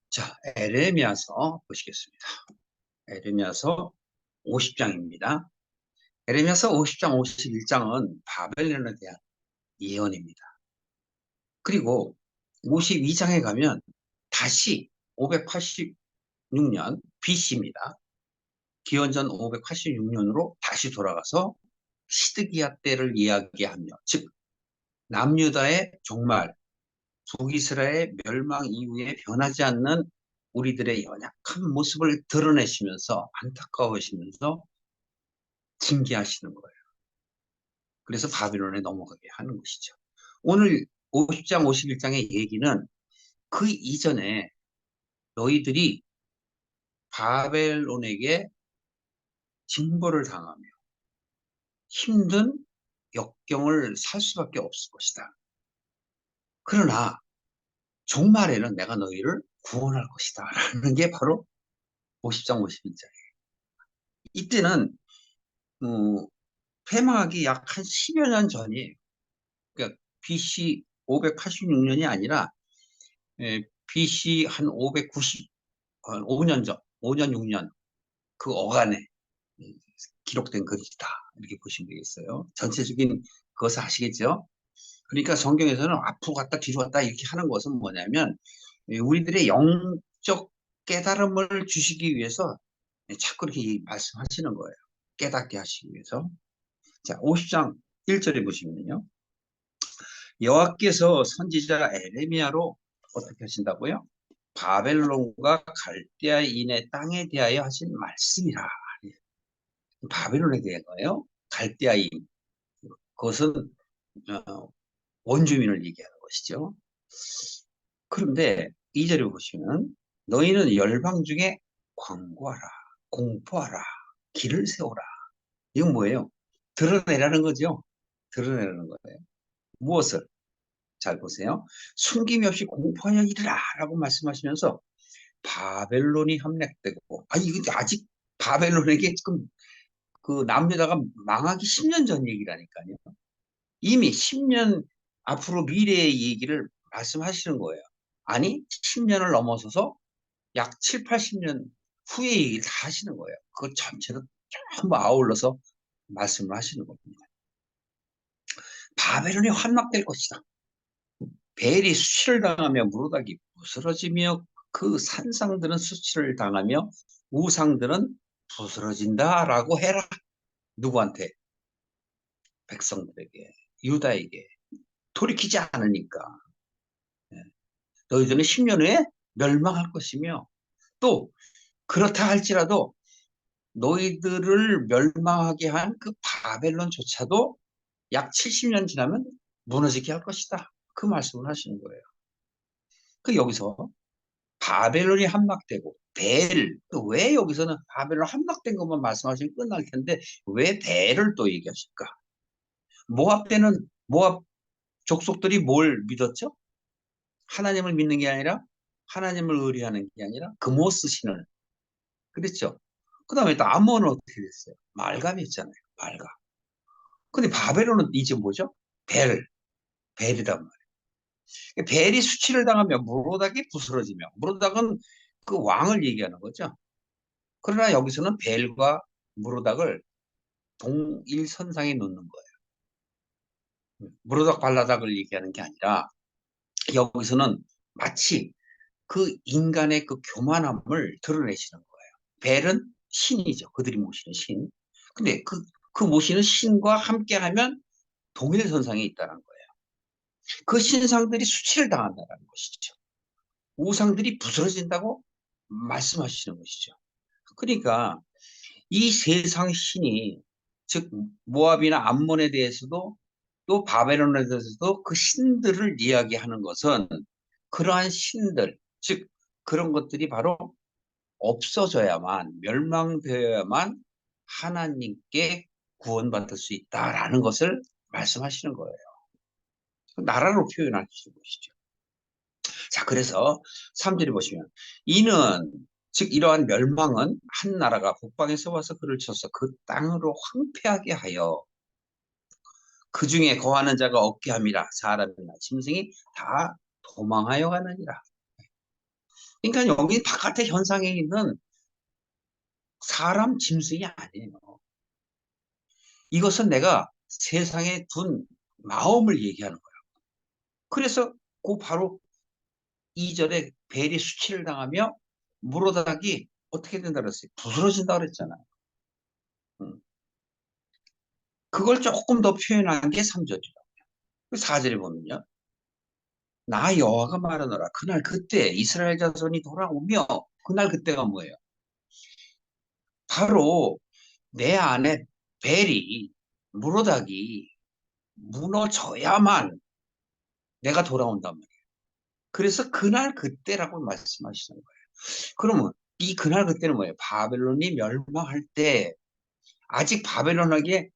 자, 에레미야서 보시겠습니다. 에레미야서 50장입니다. 에레미야서 50장, 51장은 바벨론에 대한 예언입니다. 그리고 52장에 가면 다시 586년 BC입니다. 기원전 586년으로 다시 돌아가서 시드기야 때를 이야기하며, 즉 남유다의 종말, 북이스라엘 멸망 이후에 변하지 않는 우리들의 연약한 모습을 드러내시면서 안타까워하시면서 징계하시는 거예요. 그래서 바빌론에 넘어가게 하는 것이죠. 오늘 50장, 51장의 얘기는 그 이전에 너희들이 바벨론에게 징벌을 당하며 힘든 역경을 살 수밖에 없을 것이다. 그러나 종말에는 내가 너희를 구원할 것이다. 라는 게 바로 50장, 51장이에요. 이때는 폐막이 약 한 10여 년 전이에요. 그러니까 BC 586년이 아니라 BC 한 590, 5년 전, 5년, 6년 그 어간에 기록된 글이다. 이렇게 보시면 되겠어요. 전체적인 그것을 아시겠죠? 그러니까 성경에서는 앞으로 갔다 뒤로 갔다 이렇게 하는 것은 뭐냐면 우리들의 영적 깨달음을 주시기 위해서 자꾸 이렇게 말씀하시는 거예요. 깨닫게 하시기 위해서. 자, 50장 1절에 보시면요. 여호와께서 선지자 에레미야로 어떻게 하신다고요? 바벨론과 갈대아인의 땅에 대하여 하신 말씀이라. 바벨론에 대한 거예요. 갈대아인. 그것은 원주민을 얘기하는 것이죠. 그런데 2절에 보시면 너희는 열방 중에 광고하라, 공포하라, 길을 세우라. 이건 뭐예요? 드러내라는 거죠. 드러내라는 거예요. 무엇을? 잘 보세요. 숨김이 없이 공포하여 이르라 라고 말씀하시면서 바벨론이 함락되고, 이거 아직 바벨론에게 지금 그 남유다가 망하기 10년 전 얘기라니까요. 이미 10년 앞으로 미래의 얘기를 말씀하시는 거예요. 아니, 10년을 넘어서서 약 7, 80년 후의 얘기를 다 하시는 거예요. 그걸 전체를 전부 아울러서 말씀을 하시는 겁니다. 바벨론이 함락될 것이다. 벨이 수치를 당하며 무르닥이 부스러지며 그 산상들은 수치를 당하며 우상들은 부스러진다라고 해라. 누구한테? 백성들에게, 유다에게. 돌이키지 않으니까. 너희들은 10년 후에 멸망할 것이며 또 그렇다 할지라도 너희들을 멸망하게 한 그 바벨론조차도 약 70년 지나면 무너지게 할 것이다. 그 말씀을 하시는 거예요. 그 여기서 바벨론이 함락되고 또 왜 여기서는 바벨론 함락된 것만 말씀하시면 끝날 텐데 왜 벨을 또 얘기하실까? 모압 때는 모압 족속들이 뭘 믿었죠? 하나님을 믿는 게 아니라 하나님을 의뢰하는 게 아니라 그모스 신을 그랬죠. 그 다음에 또 암몬은 어떻게 됐어요? 말감이었잖아요. 말감. 근데 바벨론은 이제 뭐죠? 벨이단 말이에요. 벨이 수치를 당하며 무로닥이 부스러지며 무로닥은 그 왕을 얘기하는 거죠. 그러나 여기서는 벨과 무로닥을 동일선상에 놓는 거예요. 무로닥 발라닥을 얘기하는 게 아니라 여기서는 마치 그 인간의 그 교만함을 드러내시는 거예요. 벨은 신이죠. 그들이 모시는 신. 근데 그 모시는 신과 함께하면 동일선상에 있다는 거예요. 그 신상들이 수치를 당한다는 것이죠. 우상들이 부스러진다고 말씀하시는 것이죠. 그러니까 이 세상 신이 즉 모압이나 암몬에 대해서도 또 바벨론에 대해서도 그 신들을 이야기하는 것은 그러한 신들 즉 그런 것들이 바로 없어져야만 멸망되어야만 하나님께 구원받을 수 있다라는 것을 말씀하시는 거예요. 나라로 표현하시는 것이죠. 자, 그래서 3절에 보시면 이는 즉 이러한 멸망은 한 나라가 북방에서 와서 그를 쳐서 그 땅으로 황폐하게 하여 그 중에 거하는 자가 없게 함이라. 사람이나 짐승이 다 도망하여 가느니라. 그러니까 여기 바깥의 현상에 있는 사람 짐승이 아니에요. 이것은 내가 세상에 둔 마음을 얘기하는 거야. 그래서 그 바로 2절에 벨이 수치를 당하며 물어다기 어떻게 된다 그랬어요? 부스러진다 그랬잖아요. 음. 그걸 조금 더 표현한 게 3절이에요. 4절에 보면요. 나 여호와가 말하노라. 그날 그때 이스라엘 자손이 돌아오며 그날 그때가 뭐예요? 바로 내 안에 벨이 물어다기 무너져야만 내가 돌아온단 말이에요. 그래서 그날 그때라고 말씀하시는 거예요. 그러면 이 그날 그때는 뭐예요? 바벨론이 멸망할 때 아직 바벨론에게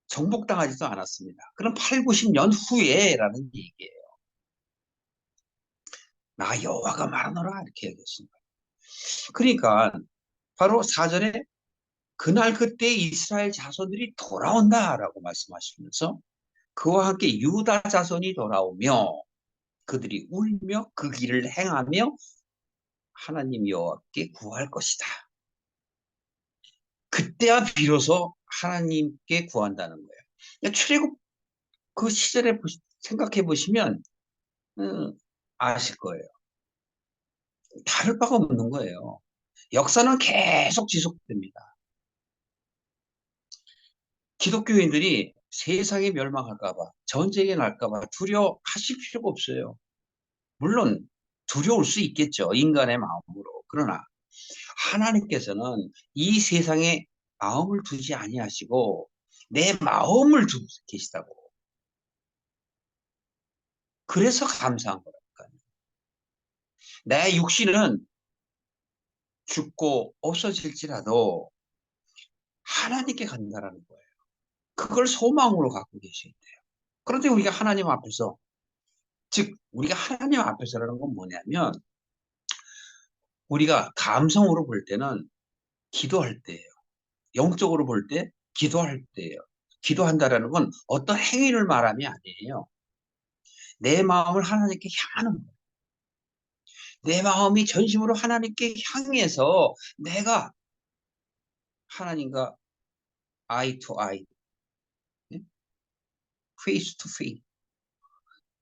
정복당하지도 않았습니다. 그럼 8, 90년 후에라는 얘기예요. 나 여호와가 말하노라 이렇게 얘기했습니다. 그러니까 바로 사전에 그날 그때 이스라엘 자손들이 돌아온다라고 말씀하시면서 그와 함께 유다 자손이 돌아오며 그들이 울며 그 길을 행하며 하나님 여호와께 구할 것이다. 그때야 비로소 하나님께 구한다는 거예요. 그러니까 출애굽 그 시절에 생각해 보시면 아실 거예요. 다를 바가 없는 거예요. 역사는 계속 지속됩니다. 기독교인들이 세상이 멸망할까 봐, 전쟁이 날까 봐 두려워하실 필요가 없어요. 물론 두려울 수 있겠죠. 인간의 마음으로. 그러나 하나님께서는 이 세상에 마음을 두지 아니하시고 내 마음을 두고 계시다고. 그래서 감사한 거라니까요. 내 육신은 죽고 없어질지라도 하나님께 간다라는 거예요. 그걸 소망으로 갖고 계셔야 돼요. 그런데 우리가 하나님 앞에서, 즉 우리가 하나님 앞에서라는 건 뭐냐면 우리가 감성으로 볼 때는 기도할 때예요. 영적으로 볼 때 기도할 때예요. 기도한다라는 건 어떤 행위를 말함이 아니에요. 내 마음을 하나님께 향하는 거예요. 내 마음이 전심으로 하나님께 향해서 내가 하나님과 eye to eye, face to face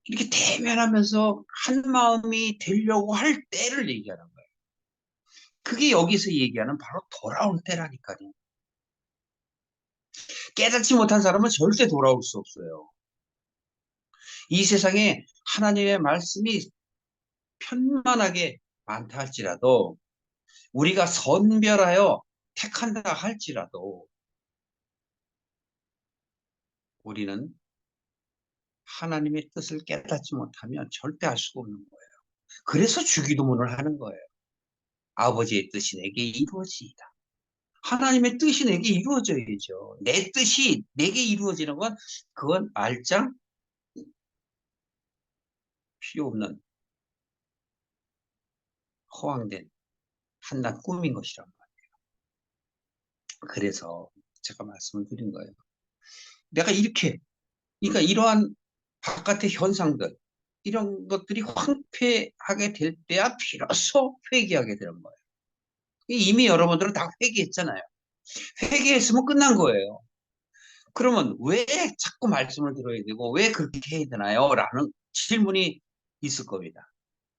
이렇게 대면하면서 한 마음이 되려고 할 때를 얘기하는 거예요. 그게 여기서 얘기하는 바로 돌아올 때라니까요. 깨닫지 못한 사람은 절대 돌아올 수 없어요. 이 세상에 하나님의 말씀이 편만하게 많다 할지라도 우리가 선별하여 택한다 할지라도 우리는 하나님의 뜻을 깨닫지 못하면 절대 알 수가 없는 거예요. 그래서 주기도문을 하는 거예요. 아버지의 뜻이 내게 이루어지이다. 하나님의 뜻이 내게 이루어져야죠. 내 뜻이 내게 이루어지는 건 그건 말짱 필요 없는 허황된 한낱 꿈인 것이란 말이에요. 그래서 제가 말씀을 드린 거예요. 내가 이렇게 그러니까 이러한 바깥의 현상들 이런 것들이 황폐하게 될 때야 비로소 회개하게 되는 거예요. 이미 여러분들은 다 회개했잖아요. 회개했으면 끝난 거예요. 그러면 왜 자꾸 말씀을 들어야 되고 왜 그렇게 해야 되나요? 라는 질문이 있을 겁니다.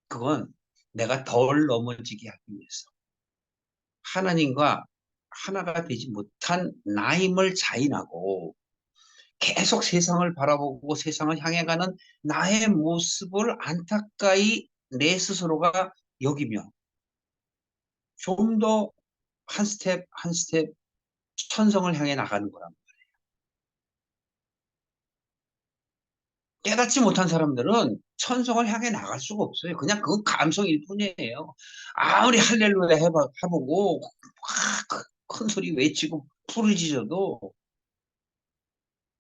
그건 내가 덜 넘어지게 하기 위해서 하나님과 하나가 되지 못한 나임을 자인하고 계속 세상을 바라보고 세상을 향해 가는 나의 모습을 안타까이 내 스스로가 여기며 좀 더 한 스텝 한 스텝 천성을 향해 나가는 거란 말이에요. 깨닫지 못한 사람들은 천성을 향해 나갈 수가 없어요. 그냥 그건 감성일 뿐이에요. 아무리 할렐루야 해보고 큰 소리 외치고 부르짖어도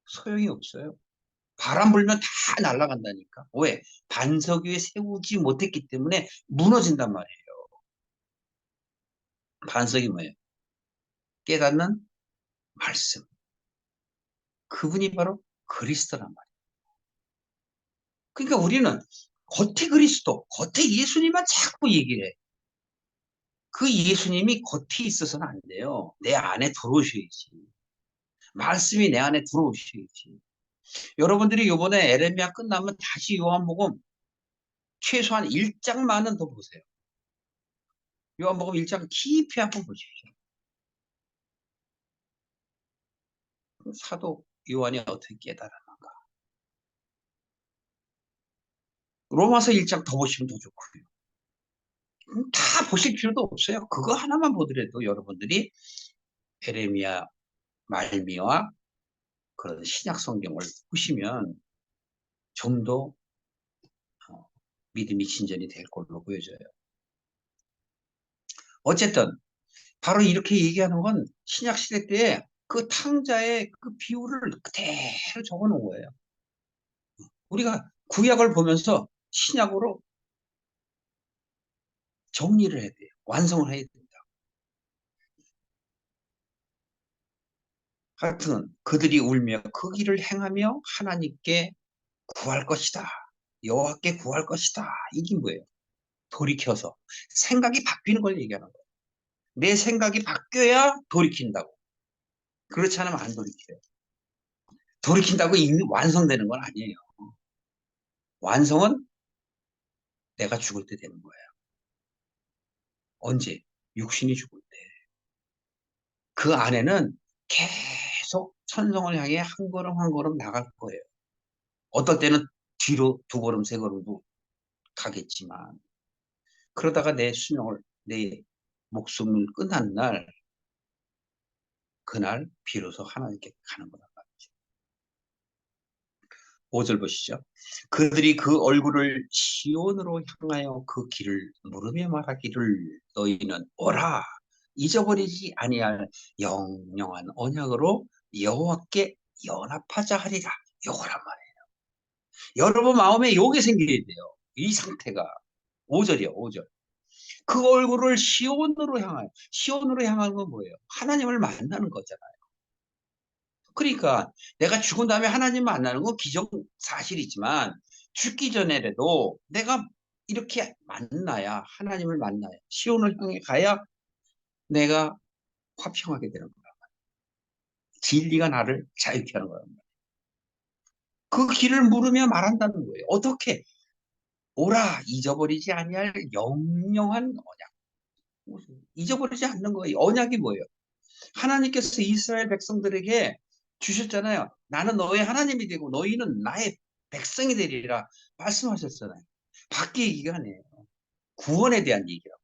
소용이 없어요. 바람 불면 다 날아간다니까. 왜? 반석 위에 세우지 못했기 때문에 무너진단 말이에요. 반석이 뭐예요? 깨닫는 말씀. 그분이 바로 그리스도란 말이에요. 그러니까 우리는 겉에 그리스도, 겉에 예수님만 자꾸 얘기를 해. 그 예수님이 겉에 있어서는 안 돼요. 내 안에 들어오셔야지. 말씀이 내 안에 들어오셔야지. 여러분들이 요번에 에레미야 끝나면 다시 요한복음 최소한 1장만은 더 보세요. 요한복음 1장 깊이 한번 보십시오. 사도 요한이 어떻게 깨달았는가. 로마서 1장 더 보시면 더 좋고요. 다 보실 필요도 없어요. 그거 하나만 보더라도 여러분들이 에레미야 말미와 그런 신약 성경을 보시면 좀 더 믿음이 진전이 될 걸로 보여져요. 어쨌든 바로 이렇게 얘기하는 건 신약 시대 때에 그 탕자의 그 비유를 그대로 적어 놓은 거예요. 우리가 구약을 보면서 신약으로 정리를 해야 돼요. 완성을 해야 됩니다. 하여튼 그들이 울며 그 길을 행하며 하나님께 구할 것이다. 여호와께 구할 것이다. 이게 뭐예요? 돌이켜서 생각이 바뀌는 걸 얘기하는 거예요. 내 생각이 바뀌어야 돌이킨다고. 그렇지 않으면 안 돌이켜요. 돌이킨다고 이미 완성되는 건 아니에요. 완성은 내가 죽을 때 되는 거예요. 언제? 육신이 죽을 때. 그 안에는 계속 천성을 향해 한 걸음 한 걸음 나갈 거예요. 어떨 때는 뒤로 두 걸음 세 걸음도 가겠지만 그러다가 내 수명을 내 목숨을 끝난 날 그날 비로소 하나님께 가는 거란 말이죠. 5절 보시죠. 그들이 그 얼굴을 시온으로 향하여 그 길을 물으며 말하기를 너희는 오라 잊어버리지 아니할 영영한 언약으로 여호와께 연합하자 하리라. 요거란 말이에요. 여러분 마음에 요게 생겨야 돼요. 이 상태가 5절이요. 5절. 그 얼굴을 시온으로 향하여 시온으로 향하는 건 뭐예요? 하나님을 만나는 거잖아요. 그러니까 내가 죽은 다음에 하나님 만나는 건 기정사실이지만 죽기 전에라도 내가 이렇게 만나야 하나님을 만나야 시온을 향해 가야 내가 화평하게 되는 거야. 진리가 나를 자유케 하는 거야. 그 길을 물으며 말한다는 거예요. 어떻게? 오라 잊어버리지 아니할 영영한 언약. 잊어버리지 않는 거예요. 언약이 뭐예요? 하나님께서 이스라엘 백성들에게 주셨잖아요. 나는 너의 하나님이 되고 너희는 나의 백성이 되리라 말씀하셨잖아요. 밖의 얘기가 아니에요. 구원에 대한 얘기라고.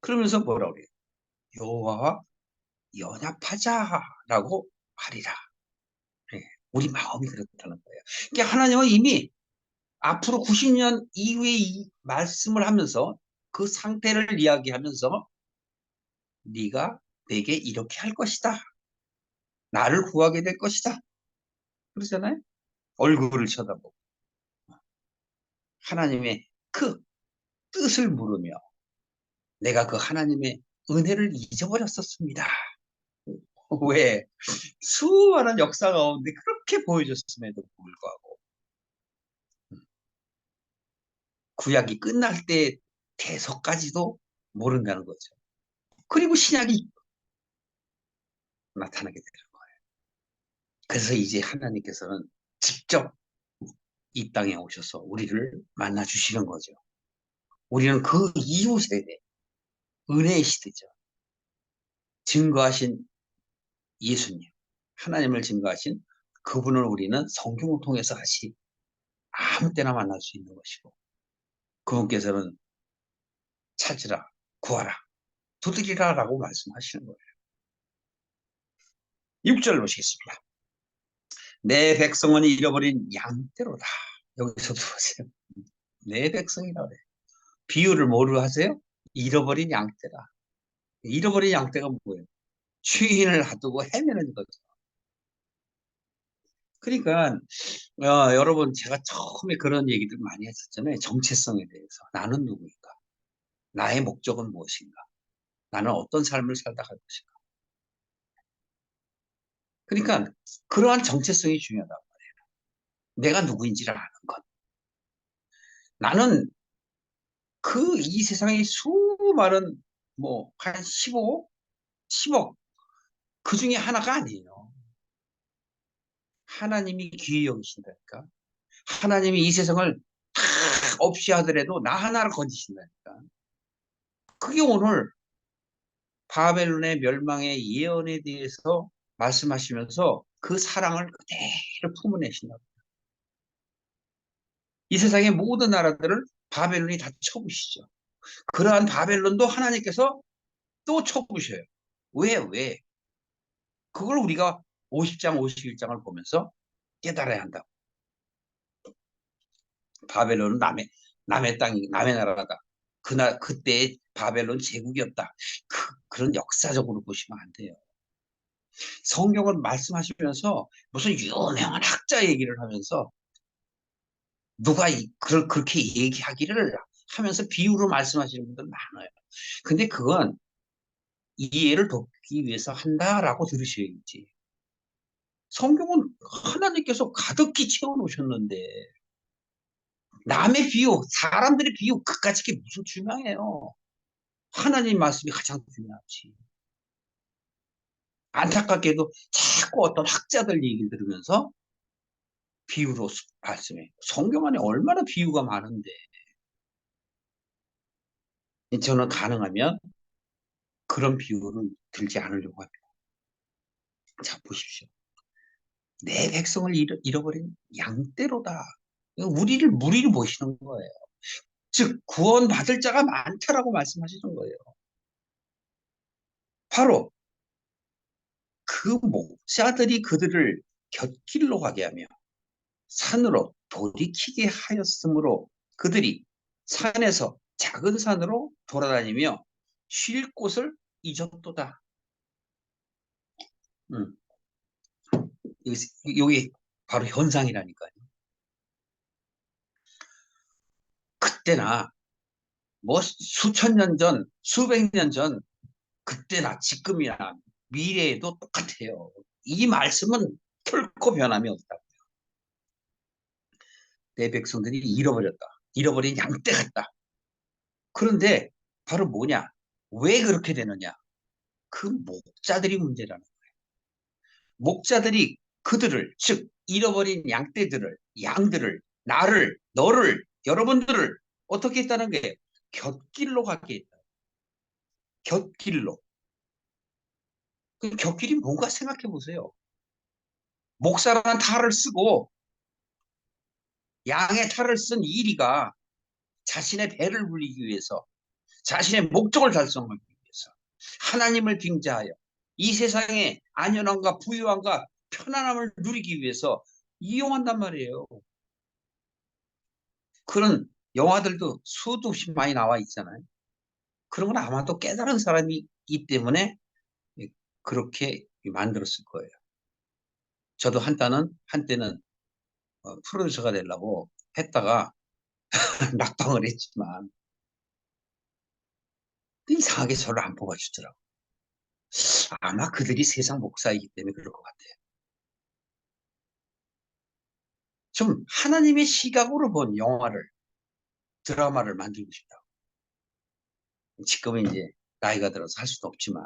그러면서 뭐라고 그래요? 여호와와 연합하자라고 하리라. 네, 우리 마음이 그렇다는 거예요. 그러니까 하나님은 이미 앞으로 90년 이후에 이 말씀을 하면서 그 상태를 이야기하면서 네가 내게 이렇게 할 것이다. 나를 구하게 될 것이다. 그러잖아요. 얼굴을 쳐다보고 하나님의 그 뜻을 물으며 내가 그 하나님의 은혜를 잊어버렸었습니다. 왜? 수많은 역사 가운데 그렇게 보여줬음에도 불구하고 구약이 끝날 때 대서까지도 모른다는 거죠. 그리고 신약이 나타나게 되는 거예요. 그래서 이제 하나님께서는 직접 이 땅에 오셔서 우리를 만나 주시는 거죠. 우리는 그 이후 세대, 은혜의 시대죠. 증거하신 예수님, 하나님을 증거하신 그분을 우리는 성경을 통해서 다시 아무 때나 만날 수 있는 것이고 그분께서는 찾으라, 구하라, 두드리라 라고 말씀하시는 거예요. 6절 보시겠습니다. 내 백성은 잃어버린 양떼로다. 여기서도 보세요. 내 백성이라 그래요. 비유를 뭐로 하세요? 잃어버린 양떼다. 잃어버린 양떼가 뭐예요? 주인을 놔두고 헤매는 거죠. 그러니까 여러분 제가 처음에 그런 얘기들 많이 했었잖아요. 정체성에 대해서. 나는 누구인가? 나의 목적은 무엇인가? 나는 어떤 삶을 살다 갈 것인가? 그러니까 그러한 정체성이 중요하다. 내가 누구인지를 아는 것. 나는 그 이 세상의 수많은 뭐 한 15, 10억 그 중에 하나가 아니에요. 하나님이 귀히 여기신다니까. 하나님이 이 세상을 다 없이 하더라도 나 하나를 건지신다니까. 그게 오늘 바벨론의 멸망의 예언에 대해서 말씀하시면서 그 사랑을 그대로 품어내신다. 이 세상의 모든 나라들을 바벨론이 다 쳐부시죠. 그러한 바벨론도 하나님께서 또 쳐부셔요. 왜, 왜? 그걸 우리가 50장, 51장을 보면서 깨달아야 한다. 바벨론은 남의 땅이, 남의 나라다. 그때 바벨론 제국이었다. 그런 역사적으로 보시면 안 돼요. 성경을 말씀하시면서 무슨 유명한 학자 얘기를 하면서 누가 그렇게 얘기하기를 하면서 비유로 말씀하시는 분들 많아요. 근데 그건 이해를 돕기 위해서 한다라고 들으셔야지. 성경은 하나님께서 가득히 채워놓으셨는데 남의 비유, 사람들의 비유 그까짓 게 무슨 중요해요. 하나님 말씀이 가장 중요하지. 안타깝게도 자꾸 어떤 학자들 얘기를 들으면서 비유로 말씀해. 성경 안에 얼마나 비유가 많은데. 저는 가능하면 그런 비유를 들지 않으려고 합니다. 자, 보십시오. 내 백성을 잃어버린 양떼로다. 우리를 무리를 보시는 거예요. 즉, 구원받을 자가 많다라고 말씀하시는 거예요. 바로 그 목자들이 그들을 곁길로 가게 하며 산으로 돌이키게 하였으므로 그들이 산에서 작은 산으로 돌아다니며 쉴 곳을 잊었도다. 음, 여기 바로 현상이라니까요. 그때나 뭐 수천 년 전, 수백 년 전, 그때나 지금이나 미래에도 똑같아요. 이 말씀은 결코 변함이 없다. 내 백성들이 잃어버렸다. 잃어버린 양떼 같다. 그런데 바로 뭐냐? 왜 그렇게 되느냐? 그 목자들이 문제라는 거예요. 목자들이 그들을, 즉 잃어버린 양떼들을, 양들을, 나를, 너를, 여러분들을 어떻게 했다는 게 곁길로 가게 했다. 곁길로. 그 곁길이 뭔가 생각해 보세요. 목사라는 탈을 쓰고 양의 탈을 쓴 이리가 자신의 배를 불리기 위해서, 자신의 목적을 달성하기 위해서 하나님을 빙자하여 이 세상의 안연함과 부유함과 편안함을 누리기 위해서 이용한단 말이에요. 그런 영화들도 수도 없이 많이 나와 있잖아요. 그런 건 아마도 깨달은 사람이 있기 때문에 그렇게 만들었을 거예요. 저도 한때는 프로듀서가 되려고 했다가 낙방을 했지만 이상하게 저를 안 뽑아주더라고. 아마 그들이 세상 목사이기 때문에 그럴 것 같아요. 좀 하나님의 시각으로 본 영화를, 드라마를 만들고 싶다. 지금은 이제 나이가 들어서 할 수도 없지만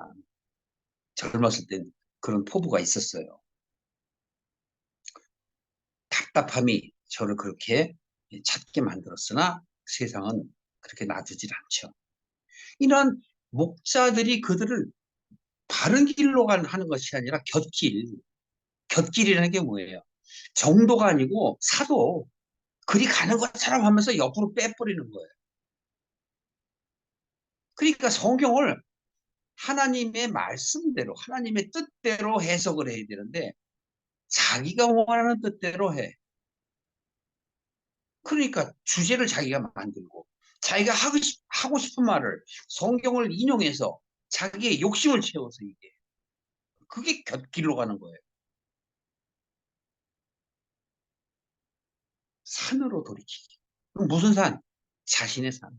젊었을 땐 그런 포부가 있었어요. 답답함이 저를 그렇게 찾게 만들었으나 세상은 그렇게 놔두질 않죠. 이런 목자들이 그들을 바른 길로 하는 것이 아니라 곁길. 곁길이라는 게 뭐예요? 정도가 아니고 사도 그리 가는 것처럼 하면서 옆으로 빼버리는 거예요. 그러니까 성경을 하나님의 말씀대로, 하나님의 뜻대로 해석을 해야 되는데 자기가 원하는 뜻대로 해. 그러니까 주제를 자기가 만들고 자기가 하고 싶은 말을 성경을 인용해서 자기의 욕심을 채워서 이게. 그게 곁길로 가는 거예요. 산으로 돌이키기. 그럼 무슨 산? 자신의 산.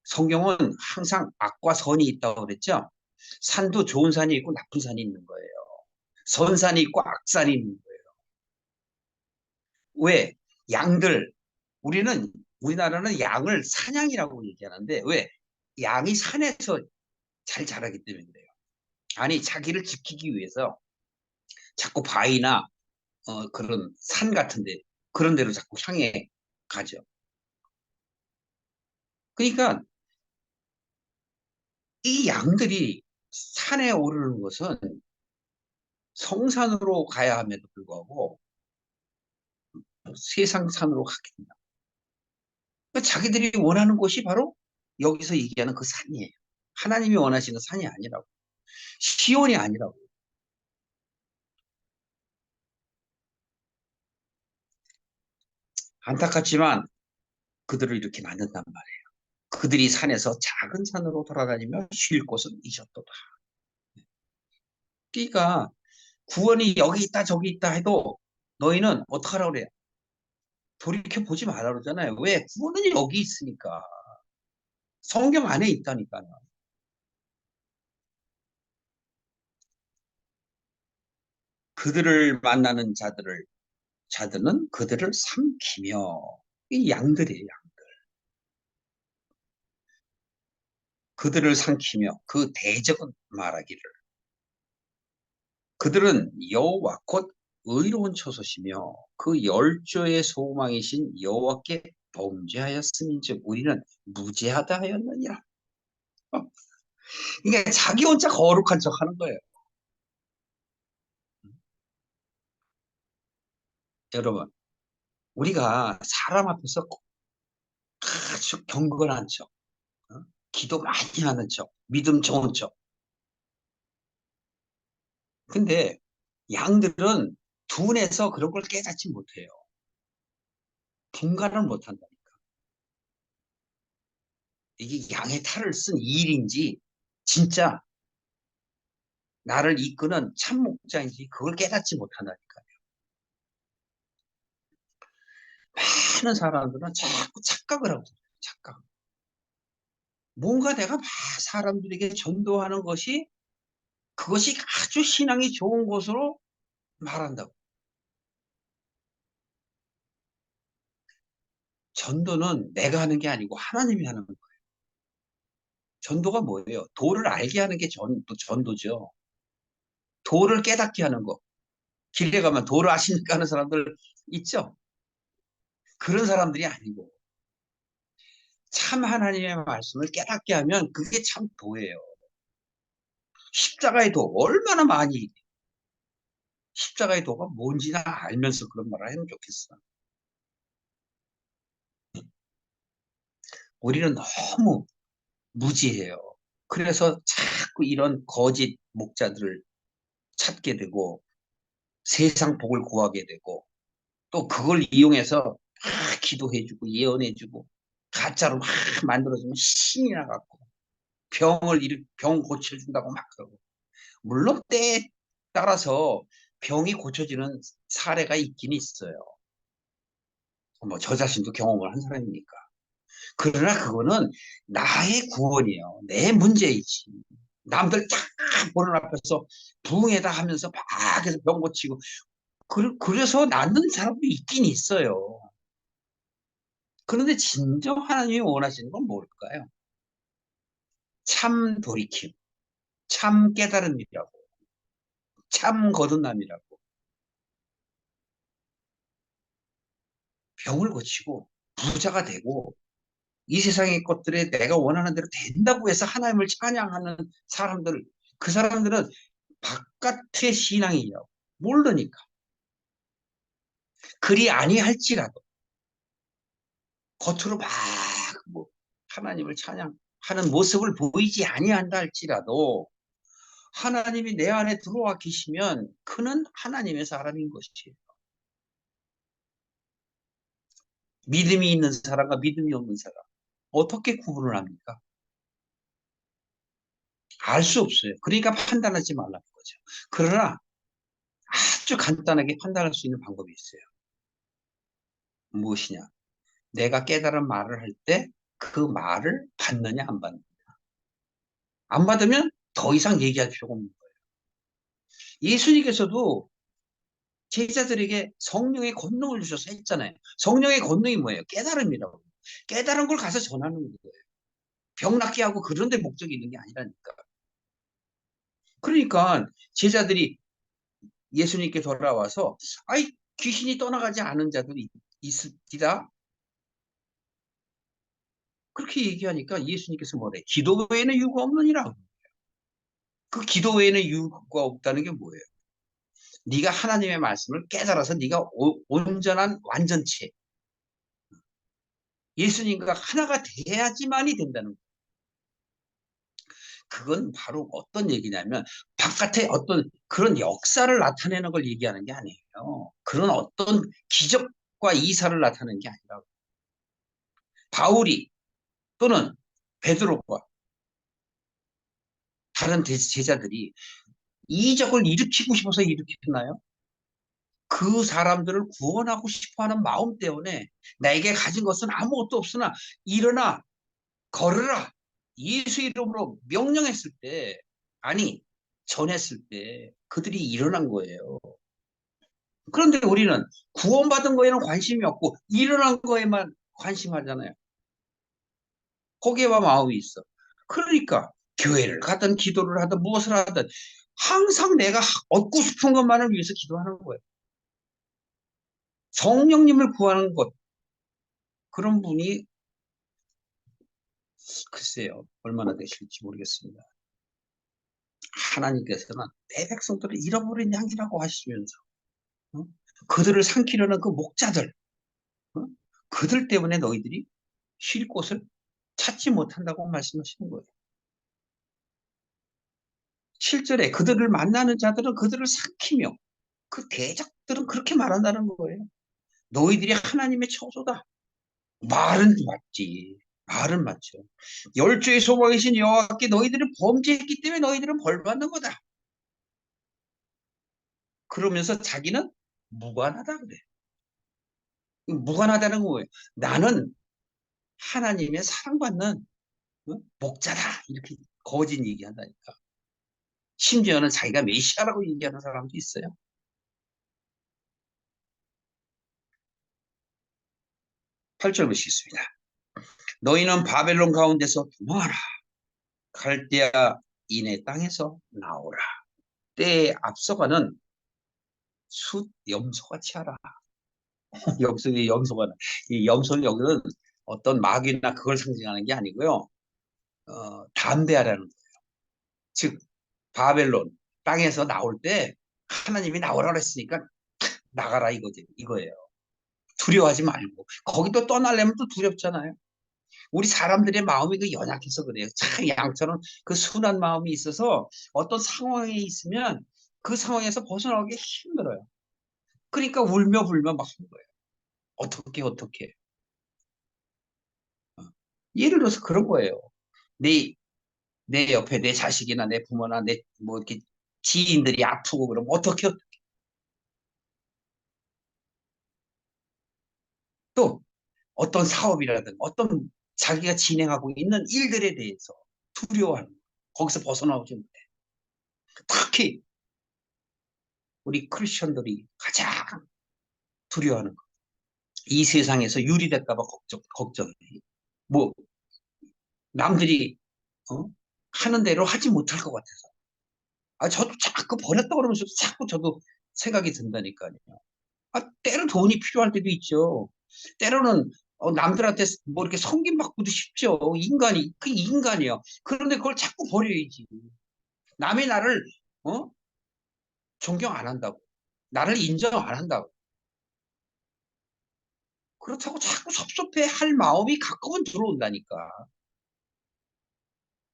성경은 항상 악과 선이 있다고 그랬죠. 산도 좋은 산이 있고 나쁜 산이 있는 거예요. 선산이 있고 악산이 있는 거예요. 왜? 양들, 우리는 우리나라는 양을 사냥이라고 얘기하는데 왜? 양이 산에서 잘 자라기 때문에 그래요. 아니 자기를 지키기 위해서 자꾸 바위나 그런 산 같은데 그런 데로 자꾸 향해 가죠. 그러니까 이 양들이 산에 오르는 것은 성산으로 가야 함에도 불구하고 세상산으로 가게 된다. 그러니까 자기들이 원하는 곳이 바로 여기서 얘기하는 그 산이에요. 하나님이 원하시는 산이 아니라고. 시온이 아니라고. 안타깝지만 그들을 이렇게 만든단 말이에요. 그들이 산에서 작은 산으로 돌아다니며 쉴 곳은 잊었도다. 그러니까 구원이 여기 있다 저기 있다 해도 너희는 어떡하라고 그래요? 돌이켜 보지 말라 그러잖아요. 왜? 구원은 여기 있으니까. 성경 안에 있다니까요. 그들을 만나는 자들은 그들을 삼키며 이 양들이에요. 그들을 삼키며 그 대적은 말하기를 그들은 여호와 곧 의로운 처소시며 그 열조의 소망이신 여호와께 범죄하였음인즉 우리는 무죄하다 하였느니라. 이게 자기 혼자 거룩한 척 하는 거예요. 여러분, 우리가 사람 앞에서 아주 경건한 척, 어? 기도 많이 하는 척, 믿음 좋은 척. 근데 양들은 둔해서 그런 걸 깨닫지 못해요. 분간을 못한다니까. 이게 양의 탈을 쓴 일인지 진짜 나를 이끄는 참 목자인지 그걸 깨닫지 못한다니까요. 많은 사람들은 자꾸 착각을 하고 있어요. 착각. 뭔가 내가 막 사람들에게 전도하는 것이 그것이 아주 신앙이 좋은 것으로 말한다고. 전도는 내가 하는 게 아니고 하나님이 하는 거예요. 전도가 뭐예요? 도를 알게 하는 게 전도죠. 도를 깨닫게 하는 거. 길에 가면 도를 아시니까 하는 사람들 있죠? 그런 사람들이 아니고 참 하나님의 말씀을 깨닫게 하면 그게 참 도예요. 십자가의 도 얼마나 많이 십자가의 도가 뭔지나 알면서 그런 말을 하면 좋겠어. 우리는 너무 무지해요. 그래서 자꾸 이런 거짓 목자들을 찾게 되고 세상 복을 구하게 되고 또 그걸 이용해서 막 기도해주고 예언해주고 가짜로 막 만들어주면 신이 나갖고 병 고쳐준다고 막 그러고 물론 때에 따라서 병이 고쳐지는 사례가 있긴 있어요. 뭐 저 자신도 경험을 한 사람이니까. 그러나 그거는 나의 구원이에요. 내 문제이지. 남들 쫙 보는 앞에서 부흥회다 하면서 막 해서 병 고치고 그래서 낫는 사람도 있긴 있어요. 그런데 진정 하나님이 원하시는 건 뭘까요? 참 돌이킴, 참 깨달음이라고, 참 거듭남이라고. 병을 고치고 부자가 되고 이 세상의 것들에 내가 원하는 대로 된다고 해서 하나님을 찬양하는 사람들, 그 사람들은 바깥의 신앙이냐고 모르니까. 그리 아니할지라도 겉으로 막 뭐 하나님을 찬양하는 모습을 보이지 아니한다 할지라도 하나님이 내 안에 들어와 계시면 그는 하나님의 사람인 것이에요. 믿음이 있는 사람과 믿음이 없는 사람 어떻게 구분을 합니까? 알 수 없어요. 그러니까 판단하지 말라는 거죠. 그러나 아주 간단하게 판단할 수 있는 방법이 있어요. 무엇이냐? 내가 깨달은 말을 할 때 그 말을 받느냐 안 받느냐. 안 받으면 더 이상 얘기할 필요가 없는 거예요. 예수님께서도 제자들에게 성령의 권능을 주셔서 했잖아요. 성령의 권능이 뭐예요? 깨달음이라고. 깨달은 걸 가서 전하는 거예요. 병 낫게 하고 그런 데 목적이 있는 게 아니라니까. 그러니까 제자들이 예수님께 돌아와서 아이 귀신이 떠나가지 않은 자들이 있으리다. 그렇게 얘기하니까 예수님께서 뭐래? 기도 외에는 유가 없느니라. 그 기도 외에는 유가 없다는 게 뭐예요? 네가 하나님의 말씀을 깨달아서 네가 온전한 완전체 예수님과 하나가 돼야지만이 된다는 거예요. 그건 바로 어떤 얘기냐면 바깥에 어떤 그런 역사를 나타내는 걸 얘기하는 게 아니에요. 그런 어떤 기적과 이사를 나타내는 게 아니라 바울이 또는 베드로과 다른 제자들이 이적을 일으키고 싶어서 일으켰나요? 그 사람들을 구원하고 싶어하는 마음 때문에 나에게 가진 것은 아무것도 없으나 일어나 걸으라 예수 이름으로 명령했을 때 아니 전했을 때 그들이 일어난 거예요. 그런데 우리는 구원받은 거에는 관심이 없고 일어난 거에만 관심하잖아요. 거기에만 마음이 있어. 그러니까 교회를 가든 기도를 하든 무엇을 하든 항상 내가 얻고 싶은 것만을 위해서 기도하는 거예요. 성령님을 구하는 것 그런 분이 글쎄요 얼마나 되실지 모르겠습니다. 하나님께서는 내 백성들을 잃어버린 양이라고 하시면서 어? 그들을 삼키려는 그 목자들 어? 그들 때문에 너희들이 쉴 곳을 찾지 못한다고 말씀하시는 거예요. 7절에 그들을 만나는 자들은 그들을 삼키며 그 대적들은 그렇게 말한다는 거예요. 너희들이 하나님의 처소다. 말은 맞지. 말은 맞죠. 열조의 소망이신 여호와께 너희들은 범죄했기 때문에 너희들은 벌 받는 거다. 그러면서 자기는 무관하다 그래. 무관하다는 거예요. 나는 하나님의 사랑받는 목자다. 이렇게 거짓 얘기한다니까. 심지어는 자기가 메시아라고 얘기하는 사람도 있어요. 8절 보시겠습니다. 너희는 바벨론 가운데서 도망하라. 갈대아 인의 땅에서 나오라. 때에 앞서가는 숫 염소같이 하라. 여기서 염소가 이 염소는 여기는 어떤 마귀나 그걸 상징하는 게 아니고요. 담대하라는 거예요. 즉 바벨론 땅에서 나올 때 하나님이 나오라 그랬으니까 나가라 이거예요. 두려워하지 말고 거기도 떠나려면 또 두렵잖아요. 우리 사람들의 마음이 그 연약해서 그래요. 참 양처럼 그 순한 마음이 있어서 어떤 상황에 있으면 그 상황에서 벗어나기 힘들어요. 그러니까 울며 불며 막 하는 거예요. 어떻게. 예를 들어서 그런 거예요. 내, 내 옆에 내 자식이나 내 부모나 내 뭐 이렇게 지인들이 아프고 그러면 어떻게 또 어떤 사업이라든 어떤 자기가 진행하고 있는 일들에 대해서 두려워하는 거예요. 거기서 벗어나오지 못해. 특히 우리 크리스천들이 가장 두려워하는 거. 이 세상에서 유리될까 봐 걱정해. 뭐 남들이 어? 하는 대로 하지 못할 것 같아서. 저도 자꾸 버렸다 그러면서 자꾸 저도 생각이 든다니까요. 때로 돈이 필요할 때도 있죠. 때로는 남들한테 뭐 이렇게 섬김받고도 싶죠. 인간이 그 인간이요. 그런데 그걸 자꾸 버려야지. 남이 나를 어? 존경 안 한다고. 나를 인정 안 한다고. 그렇다고 자꾸 섭섭해 할 마음이 가끔은 들어온다니까.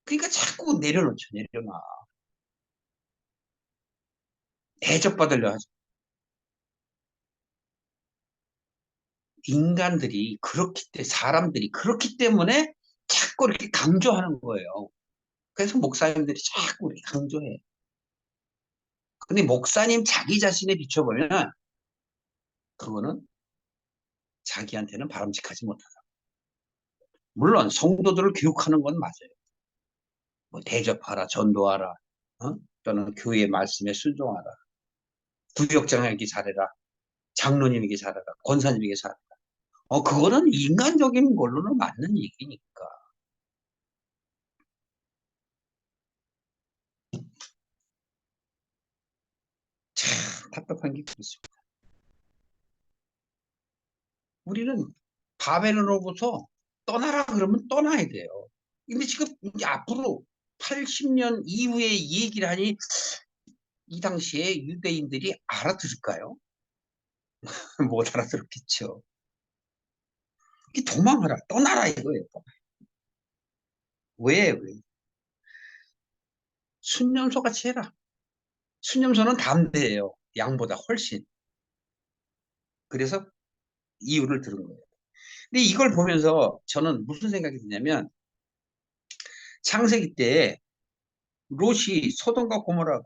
그러니까 자꾸 내려놔. 대접받으려 하죠. 인간들이 그렇기 때문에, 사람들이 그렇기 때문에 자꾸 이렇게 강조하는 거예요. 그래서 목사님들이 자꾸 이렇게 강조해. 근데 목사님 자기 자신에 비춰보면 그거는 자기한테는 바람직하지 못하다. 물론 성도들을 교육하는 건 맞아요. 뭐 대접하라, 전도하라, 또는 교회의 말씀에 순종하라, 구역장에게 잘해라, 장로님에게 잘해라, 권사님에게 잘해라. 그거는 인간적인 걸로는 맞는 얘기니까. 참 답답한 게 그렇습니다. 우리는 바벨론으로부터 떠나라 그러면 떠나야 돼요. 근데 지금 이제 앞으로 80년 이후에 이 얘기를 하니 이 당시에 유대인들이 알아들을까요? 못 알아들었겠죠. 이 도망하라, 떠나라 이거예요. 왜, 왜? 순념소 같이 해라. 순념소는 담대해요. 양보다 훨씬. 그래서 이유를 들은 거예요. 근데 이걸 보면서 저는 무슨 생각이 드냐면 창세기 때 롯이 소돔과 고모라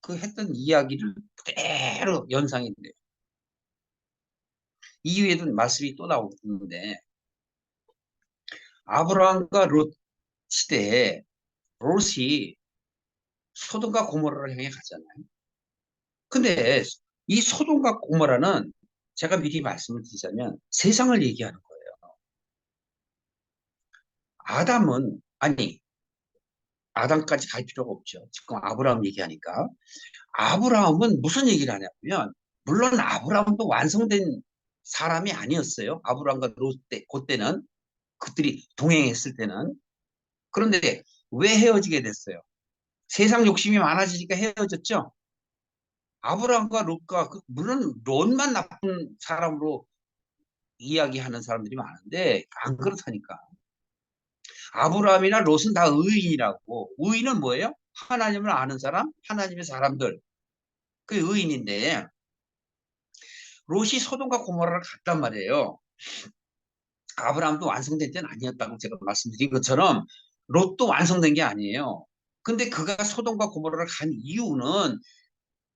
그 했던 이야기를 그대로 연상이 돼요. 이후에도 말씀이 또 나오는데 아브라함과 롯 시대에 롯이 소돔과 고모라를 향해 가잖아요. 근데 이 소돔과 고모라는 제가 미리 말씀을 드리자면 세상을 얘기하는 거예요. 아담은 아니 아담까지 갈 필요가 없죠. 지금 아브라함 얘기하니까 아브라함은 무슨 얘기를 하냐면 물론 아브라함도 완성된 사람이 아니었어요. 아브라함과 롯 때, 그때는 그들이 동행했을 때는. 그런데 왜 헤어지게 됐어요? 세상 욕심이 많아지니까 헤어졌죠. 아브라함과 롯과 물론 롯만 나쁜 사람으로 이야기하는 사람들이 많은데 안 그렇다니까. 아브라함이나 롯은 다 의인이라고. 의인은 뭐예요? 하나님을 아는 사람, 하나님의 사람들. 그 의인인데 롯이 소돔과 고모라를 갔단 말이에요. 아브라함도 완성된 때는 아니었다고 제가 말씀드린 것처럼 롯도 완성된 게 아니에요. 근데 그가 소돔과 고모라를 간 이유는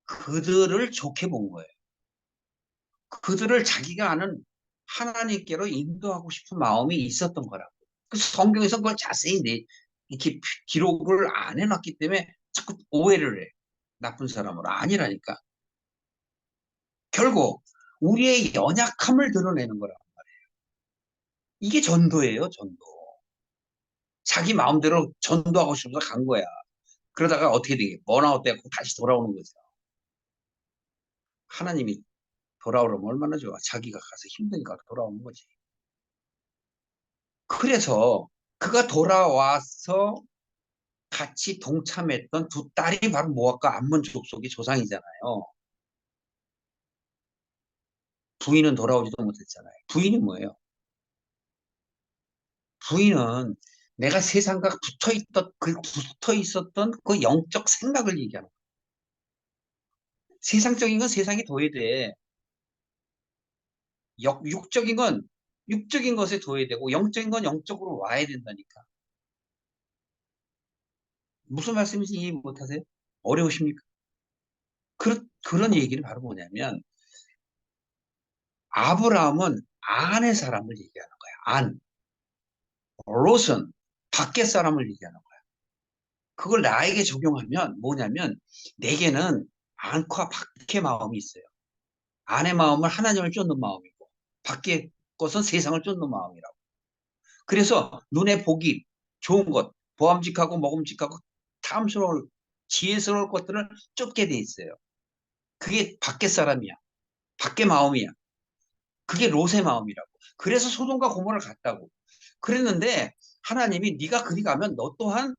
그들을 좋게 본 거예요. 그들을 자기가 아는 하나님께로 인도하고 싶은 마음이 있었던 거라고. 그 성경에서 그걸 자세히 이렇게 기록을 안 해놨기 때문에 자꾸 오해를 해. 나쁜 사람으로 아니라니까. 결국 우리의 연약함을 드러내는 거라. 이게 전도예요, 전도. 자기 마음대로 전도하고 싶어서 간 거야. 그러다가 어떻게 되게 번아웃 돼고 다시 돌아오는 거죠. 하나님이 돌아오려면 얼마나 좋아. 자기가 가서 힘드니까 돌아오는 거지. 그래서 그가 돌아와서 같이 동참했던 두 딸이 바로 모압과 암몬 족속의 조상이잖아요. 부인은 돌아오지도 못했잖아요. 부인이 뭐예요? 부인은 내가 세상과 붙어 있었던 그 영적 생각을 얘기하는 거예요. 세상적인 건 세상에 둬야 돼. 육적인 건 육적인 것에 둬야 되고 영적인 건 영적으로 와야 된다니까. 무슨 말씀인지 이해 못하세요? 어려우십니까? 그런 얘기는 바로 뭐냐면 아브라함은 안의 사람을 얘기하는 거야. 안. 롯은 밖의 사람을 얘기하는 거야. 그걸 나에게 적용하면 뭐냐면 내게는 안과 밖의 마음이 있어요. 안의 마음은 하나님을 쫓는 마음이고 밖의 것은 세상을 쫓는 마음이라고. 그래서 눈에 보기 좋은 것, 보암직하고 먹음직하고 탐스러울 지혜스러울 것들을 쫓게 돼 있어요. 그게 밖의 사람이야. 밖의 마음이야. 그게 롯의 마음이라고. 그래서 소돔과 고모를 갔다고. 그랬는데 하나님이 네가 그리 가면 너 또한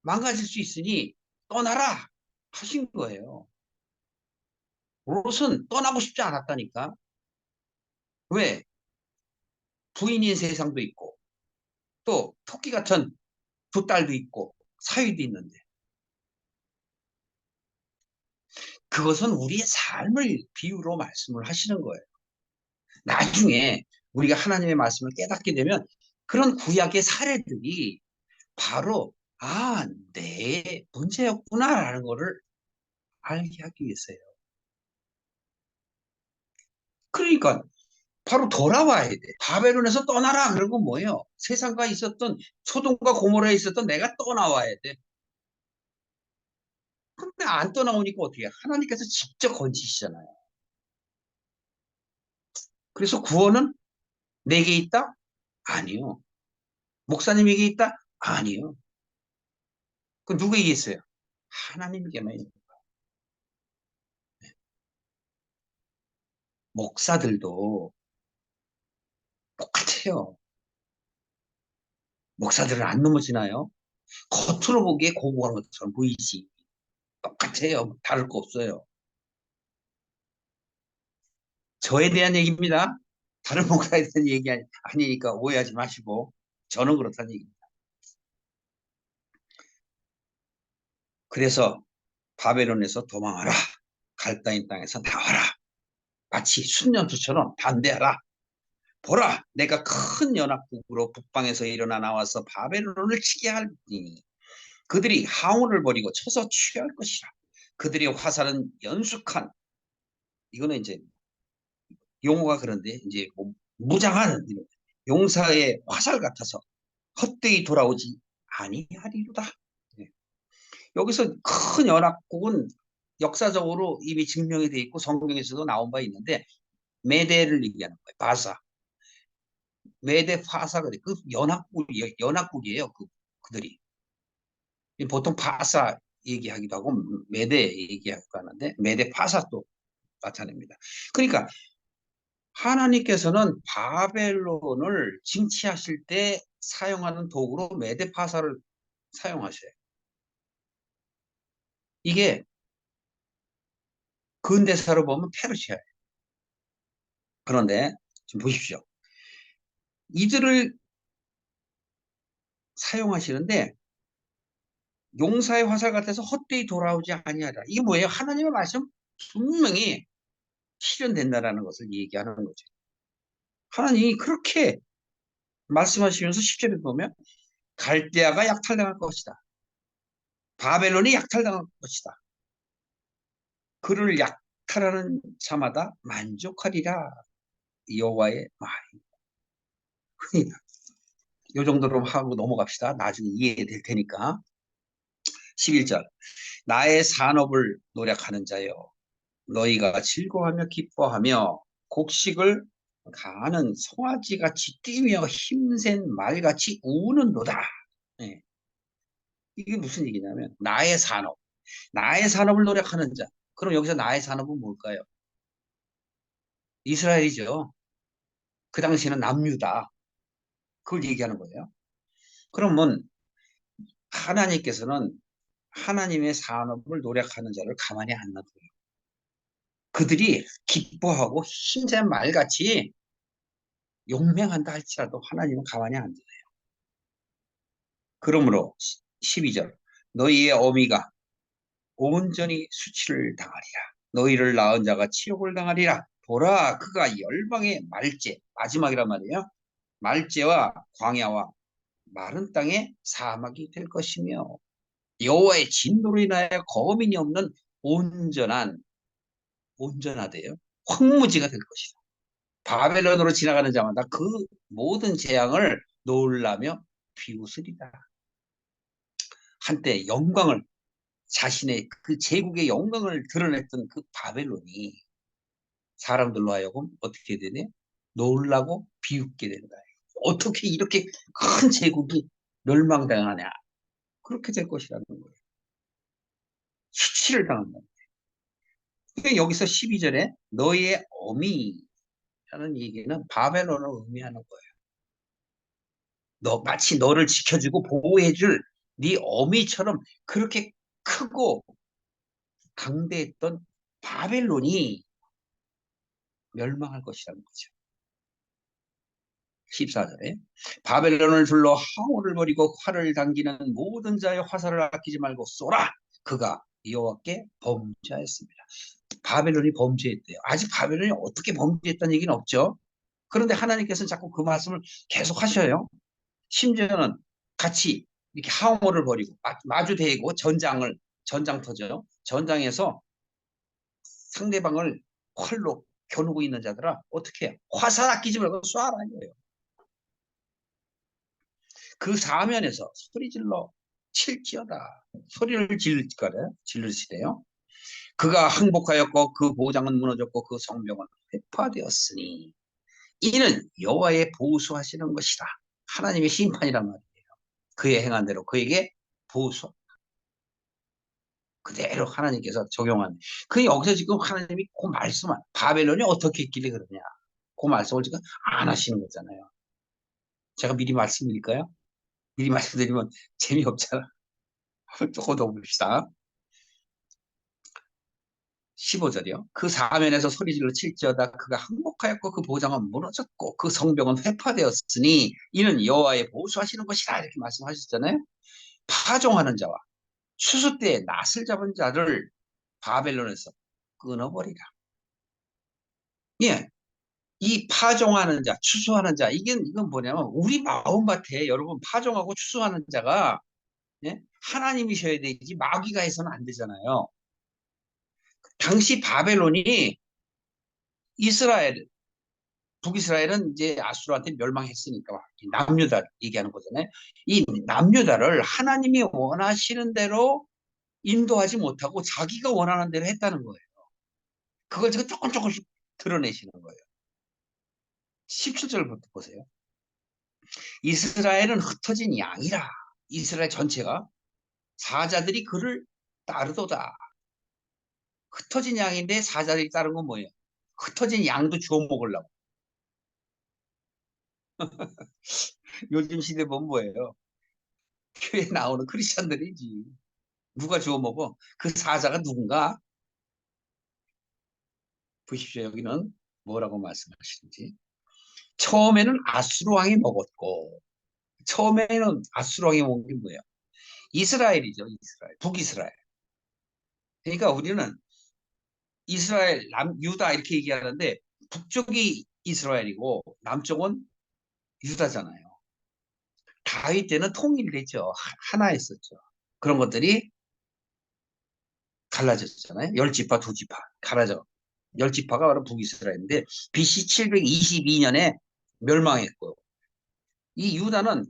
망가질 수 있으니 떠나라 하신 거예요. 롯은 떠나고 싶지 않았다니까. 왜? 부인인 세상도 있고 또 토끼 같은 두 딸도 있고 사위도 있는데 그것은 우리의 삶을 비유로 말씀을 하시는 거예요. 나중에 우리가 하나님의 말씀을 깨닫게 되면 그런 구약의 사례들이 바로 내 문제였구나라는 것을 알게 하기 위해서예요. 그러니까 바로 돌아와야 돼. 바벨론에서 떠나라 그런 건 뭐예요? 세상과 있었던 소돔과 고모라에 있었던 내가 떠나와야 돼. 근데 안 떠나오니까 어떻게 해? 하나님께서 직접 건지시잖아요. 그래서 구원은 내게 있다? 아니요. 목사님에게 있다? 아니요. 그 누구에게 있어요? 하나님에게만 있는 거예요. 목사들도 똑같아요. 목사들은 안 넘어지나요? 겉으로 보기에 고고한 것처럼 보이지. 똑같아요. 다를 거 없어요. 저에 대한 얘기입니다. 다른 목사에 대한 얘기 아니니까 오해하지 마시고 저는 그렇다는 얘기입니다. 그래서 바벨론에서 도망하라. 갈다인 땅에서 나와라. 마치 순년투처럼 반대하라. 보라, 내가 큰 연합국으로 북방에서 일어나 나와서 바벨론을 치게 할지니 그들이 항우를 버리고 쳐서 취할 것이라. 그들의 화살은 연숙한, 이거는 이제 용어가 그런데 이제 뭐 무장한 용사의 화살 같아서 헛되이 돌아오지 아니하리로다. 네. 여기서 큰 연합국은 역사적으로 이미 증명이 돼 있고 성경에서도 나온 바 있는데 메대를 얘기하는 거예요. 바사. 메대 파사가 돼. 그 연합국이에요. 그들이. 보통 파사 얘기하기도 하고 메대 얘기하기도 하는데 메대 파사도 나타냅니다. 그러니까 하나님께서는 바벨론을 징치하실 때 사용하는 도구로 메대 파사를 사용하셔요. 이게 근대사로 보면 페르시아예요. 그런데 지금 보십시오. 이들을 사용하시는데 용사의 화살 같아서 헛되이 돌아오지 아니하라. 이게 뭐예요? 하나님의 말씀 분명히 실현된다라는 것을 얘기하는 거죠. 하나님이 그렇게 말씀하시면서 10절에 보면 갈대아가 약탈당할 것이다. 바벨론이 약탈당할 것이다. 그를 약탈하는 자마다 만족하리라. 여호와의 말. 이 정도로 하고 넘어갑시다. 나중에 이해될 테니까. 11절. 나의 산업을 노력하는 자여. 너희가 즐거워하며 기뻐하며 곡식을 가는 송아지같이 뛰며 힘센 말같이 우는도다. 네. 이게 무슨 얘기냐면 나의 산업. 나의 산업을 노력하는 자. 그럼 여기서 나의 산업은 뭘까요? 이스라엘이죠. 그 당시에는 남유다. 그걸 얘기하는 거예요. 그러면 하나님께서는 하나님의 산업을 노력하는 자를 가만히 안 놔둬요. 그들이 기뻐하고 힘센 말같이 용맹한다 할지라도 하나님은 가만히 안 둬요. 그러므로 12절 너희의 어미가 온전히 수치를 당하리라. 너희를 낳은 자가 치욕을 당하리라. 보라 그가 열방의 말제 마지막이란 말이에요. 말제와 광야와 마른 땅의 사막이 될 것이며 여호와의 진노로 인하여 거민이 없는 온전하대요. 황무지가 될 것이다. 바벨론으로 지나가는 자마다 그 모든 재앙을 놀라며 비웃으리다. 한때 영광을 자신의 그 제국의 영광을 드러냈던 그 바벨론이 사람들로 하여금 어떻게 되냐? 놀라고 비웃게 된다. 어떻게 이렇게 큰 제국이 멸망당하냐? 그렇게 될 것이라는 거예요. 수치를 당한다. 그러니까 여기서 12절에 너희의 어미라는 얘기는 바벨론을 의미하는 거예요. 마치 너를 지켜주고 보호해줄 네 어미처럼 그렇게 크고 강대했던 바벨론이 멸망할 것이라는 거죠. 14절에 바벨론을 둘러 항우를 벌이고 활을 당기는 모든 자의 화살을 아끼지 말고 쏘라. 그가 여호와께 범죄하였습니다. 바벨론이 범죄했대요. 아직 바벨론이 어떻게 범죄했다는 얘기는 없죠. 그런데 하나님께서는 자꾸 그 말씀을 계속 하셔요. 심지어는 같이 이렇게 항우를 벌이고 마주 대고 전장터죠. 전장에서 상대방을 활로 겨누고 있는 자들아 어떻게 해요? 화살 아끼지 말고 쏴라 이거예요. 그 사면에서 소리 질러 칠지어다. 소리를 질르시대요. 그가 항복하였고 그 보장은 무너졌고 그 성벽은 회파되었으니 이는 여호와의 보수하시는 것이다. 하나님의 심판이란 말이에요. 그의 행한 대로 그에게 보수. 그대로 하나님께서 적용한. 그 여기서 지금 하나님이 그 말씀을 바벨론이 어떻게 했길래 그러냐. 그 말씀을 지금 안 하시는 거잖아요. 제가 미리 말씀드릴까요? 미리 말씀드리면 재미없잖아. 조금 더 봅시다. 15절이요. 그 사면에서 소리질러 칠지어다 그가 항복하였고 그 보장은 무너졌고 그 성벽은 회파되었으니 이는 여호와의 보수하시는 것이라 이렇게 말씀하셨잖아요. 파종하는 자와 추수 때에 낫을 잡은 자를 바벨론에서 끊어버리라. 예, 이 파종하는 자, 추수하는 자, 이건 뭐냐면 우리 마음밭에 여러분 파종하고 추수하는 자가 예? 하나님이셔야 되지 마귀가 해서는 안 되잖아요. 당시 바벨론이 이스라엘, 북이스라엘은 이제 아수르한테 멸망했으니까 남유다 얘기하는 거잖아요. 이 남유다를 하나님이 원하시는 대로 인도하지 못하고 자기가 원하는 대로 했다는 거예요. 그걸 지금 조금씩 드러내시는 거예요. 17절부터 보세요. 이스라엘은 흩어진 양이라. 이스라엘 전체가 사자들이 그를 따르도다. 흩어진 양인데 사자들이 따른 건 뭐예요? 흩어진 양도 주워 먹으려고. 요즘 시대 보면 뭐예요? 교회 나오는 크리스찬들이지. 누가 주워 먹어? 그 사자가 누군가? 보십시오. 여기는 뭐라고 말씀하시는지. 처음에는 아수르 왕이 먹었고, 처음에는 아수르 왕이 먹은 게 뭐예요? 이스라엘이죠. 이스라엘. 북이스라엘. 그러니까 우리는 이스라엘, 유다 이렇게 얘기하는데 북쪽이 이스라엘이고 남쪽은 유다잖아요. 다윗 때는 통일됐죠. 하나였었죠. 그런 것들이 갈라졌잖아요. 열 지파, 두 지파 갈라져. 열 지파가 바로 북이스라엘인데 BC 722년에 멸망했고 이 유다는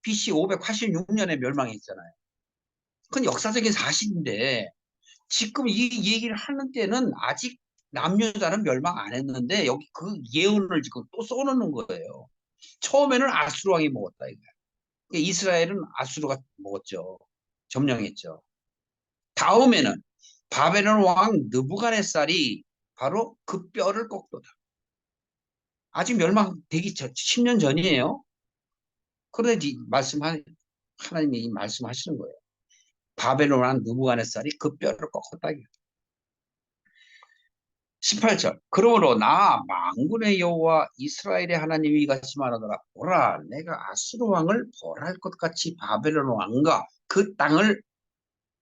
BC 586년에 멸망했잖아요. 그건 역사적인 사실인데 지금 이 얘기를 하는 때는 아직 남유다는 멸망 안 했는데 여기 그 예언을 지금 또 써놓는 거예요. 처음에는 아수르 왕이 먹었다 이거야. 그러니까 이스라엘은 아수르가 먹었죠. 점령했죠. 다음에는 바벨론 왕 느부갓네살이 바로 그 뼈를 꺾도다. 아직 멸망되기 전 10년 전이에요. 그런데 하나님이 말씀하시는 거예요. 바벨론 왕 느부갓네살이 그 뼈를 꺾었다. 18절. 그러므로 나 만군의 여호와 이스라엘의 하나님이 이같이 말하더라. 보라, 내가 아수르 왕을 벌할 것 같이 바벨론 왕과 그 땅을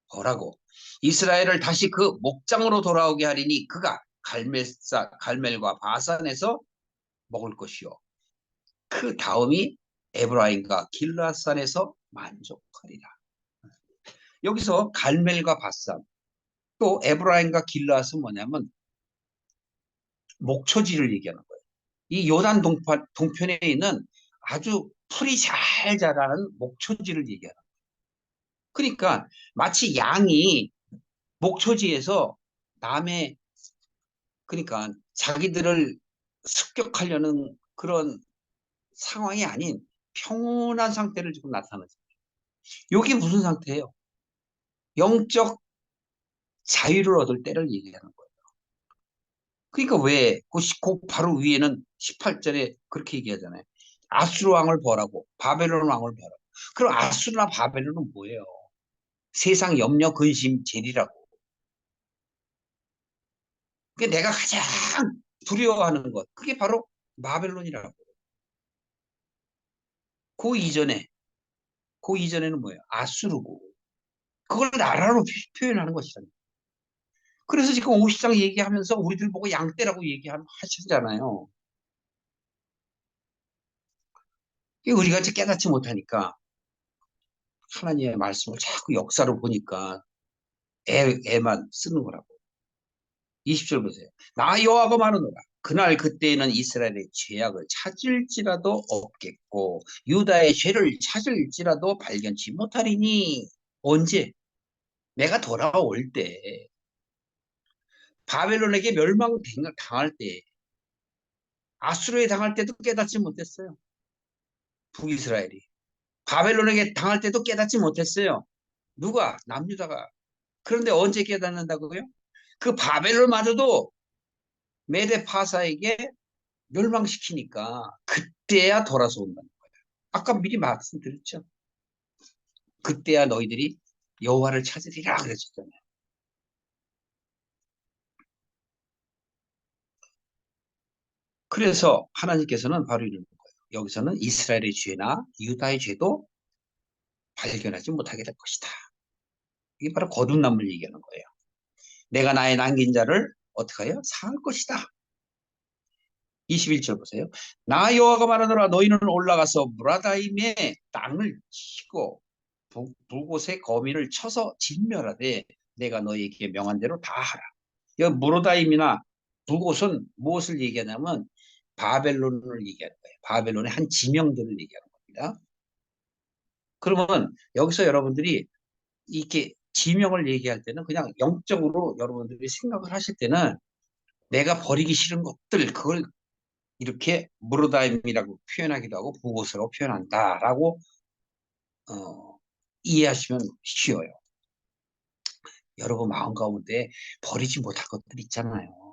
벌하고 이스라엘을 다시 그 목장으로 돌아오게 하리니 그가 갈멜과 바산에서 먹을 것이요. 그 다음이 에브라임과 길라산에서 만족하리라. 여기서 갈멜과 바산 또 에브라임과 길라산은 뭐냐면 목초지를 얘기하는 거예요. 이 요단 동편에 있는 아주 풀이 잘 자라는 목초지를 얘기하는 거예요. 그러니까 마치 양이 목초지에서 남의 그러니까 자기들을 습격하려는 그런 상황이 아닌 평온한 상태를 지금 나타내죠. 이게 무슨 상태예요? 영적 자유를 얻을 때를 얘기하는 거예요. 그러니까 왜, 그 바로 위에는 18절에 그렇게 얘기하잖아요. 아수르 왕을 벌하고 바벨론 왕을 벌하고. 그럼 아수르나 바벨론은 뭐예요? 세상 염려, 근심, 재리라고. 그게 내가 가장 두려워하는 것. 그게 바로 바벨론이라고. 그 이전에, 그 이전에는 뭐예요? 아수르고. 그걸 나라로 표현하는 것이잖아요. 그래서 지금 50장 얘기하면서 우리들 보고 양떼라고 얘기하시잖아요. 우리가 이제 깨닫지 못하니까 하나님의 말씀을 자꾸 역사로 보니까 애만 쓰는 거라고. 20절 보세요. 나 여호와가 말하노라. 그날 그때에는 이스라엘의 죄악을 찾을지라도 없겠고 유다의 죄를 찾을지라도 발견치 못하리니 언제? 내가 돌아올 때 바벨론에게 멸망당할 때 아수르에 당할 때도 깨닫지 못했어요. 북이스라엘이. 바벨론에게 당할 때도 깨닫지 못했어요. 누가? 남유다가. 그런데 언제 깨닫는다고요? 그 바벨론마저도 메데 파사에게 멸망시키니까 그때야 돌아서 온다는 거예요. 아까 미리 말씀드렸죠. 그때야 너희들이 여호와를 찾으리라 그랬었잖아요. 그래서 하나님께서는 바로 이러는 거예요. 여기서는 이스라엘의 죄나 유다의 죄도 발견하지 못하게 될 것이다. 이게 바로 거듭남을 얘기하는 거예요. 내가 나의 남긴 자를 어떻게 해요? 사할 것이다. 21절 보세요. 나 여호와가 말하노라 너희는 올라가서 무라다임의 땅을 치고 북곳의 거민을 쳐서 진멸하되 내가 너희에게 명한 대로 다 하라. 여기 무라다임이나 북곳은 무엇을 얘기하냐면 바벨론을 얘기하는 거예요. 바벨론의 한 지명들을 얘기하는 겁니다. 그러면 여기서 여러분들이 이렇게 지명을 얘기할 때는 그냥 영적으로 여러분들이 생각을 하실 때는 내가 버리기 싫은 것들 그걸 이렇게 무르다임이라고 표현하기도 하고 북옷으로 표현한다라고 어, 이해하시면 쉬워요. 여러분 마음 가운데 버리지 못할 것들 있잖아요.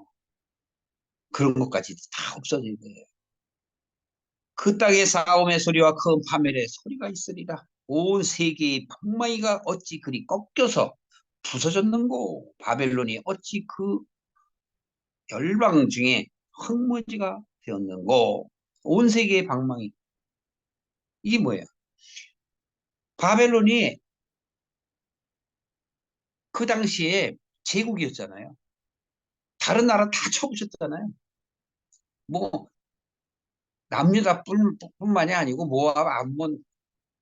그런 것까지 다 없어져야 돼요. 그 땅의 싸움의 소리와 큰 파멸의 소리가 있으리라. 온 세계의 방망이가 어찌 그리 꺾여서 부서졌는고 바벨론이 어찌 그 열방 중에 흙먼지가 되었는고 온 세계의 방망이 이게 뭐예요? 바벨론이 그 당시에 제국이었잖아요. 다른 나라 다 쳐부셨잖아요. 뭐 남유다뿐만이 아니고 모압, 암몬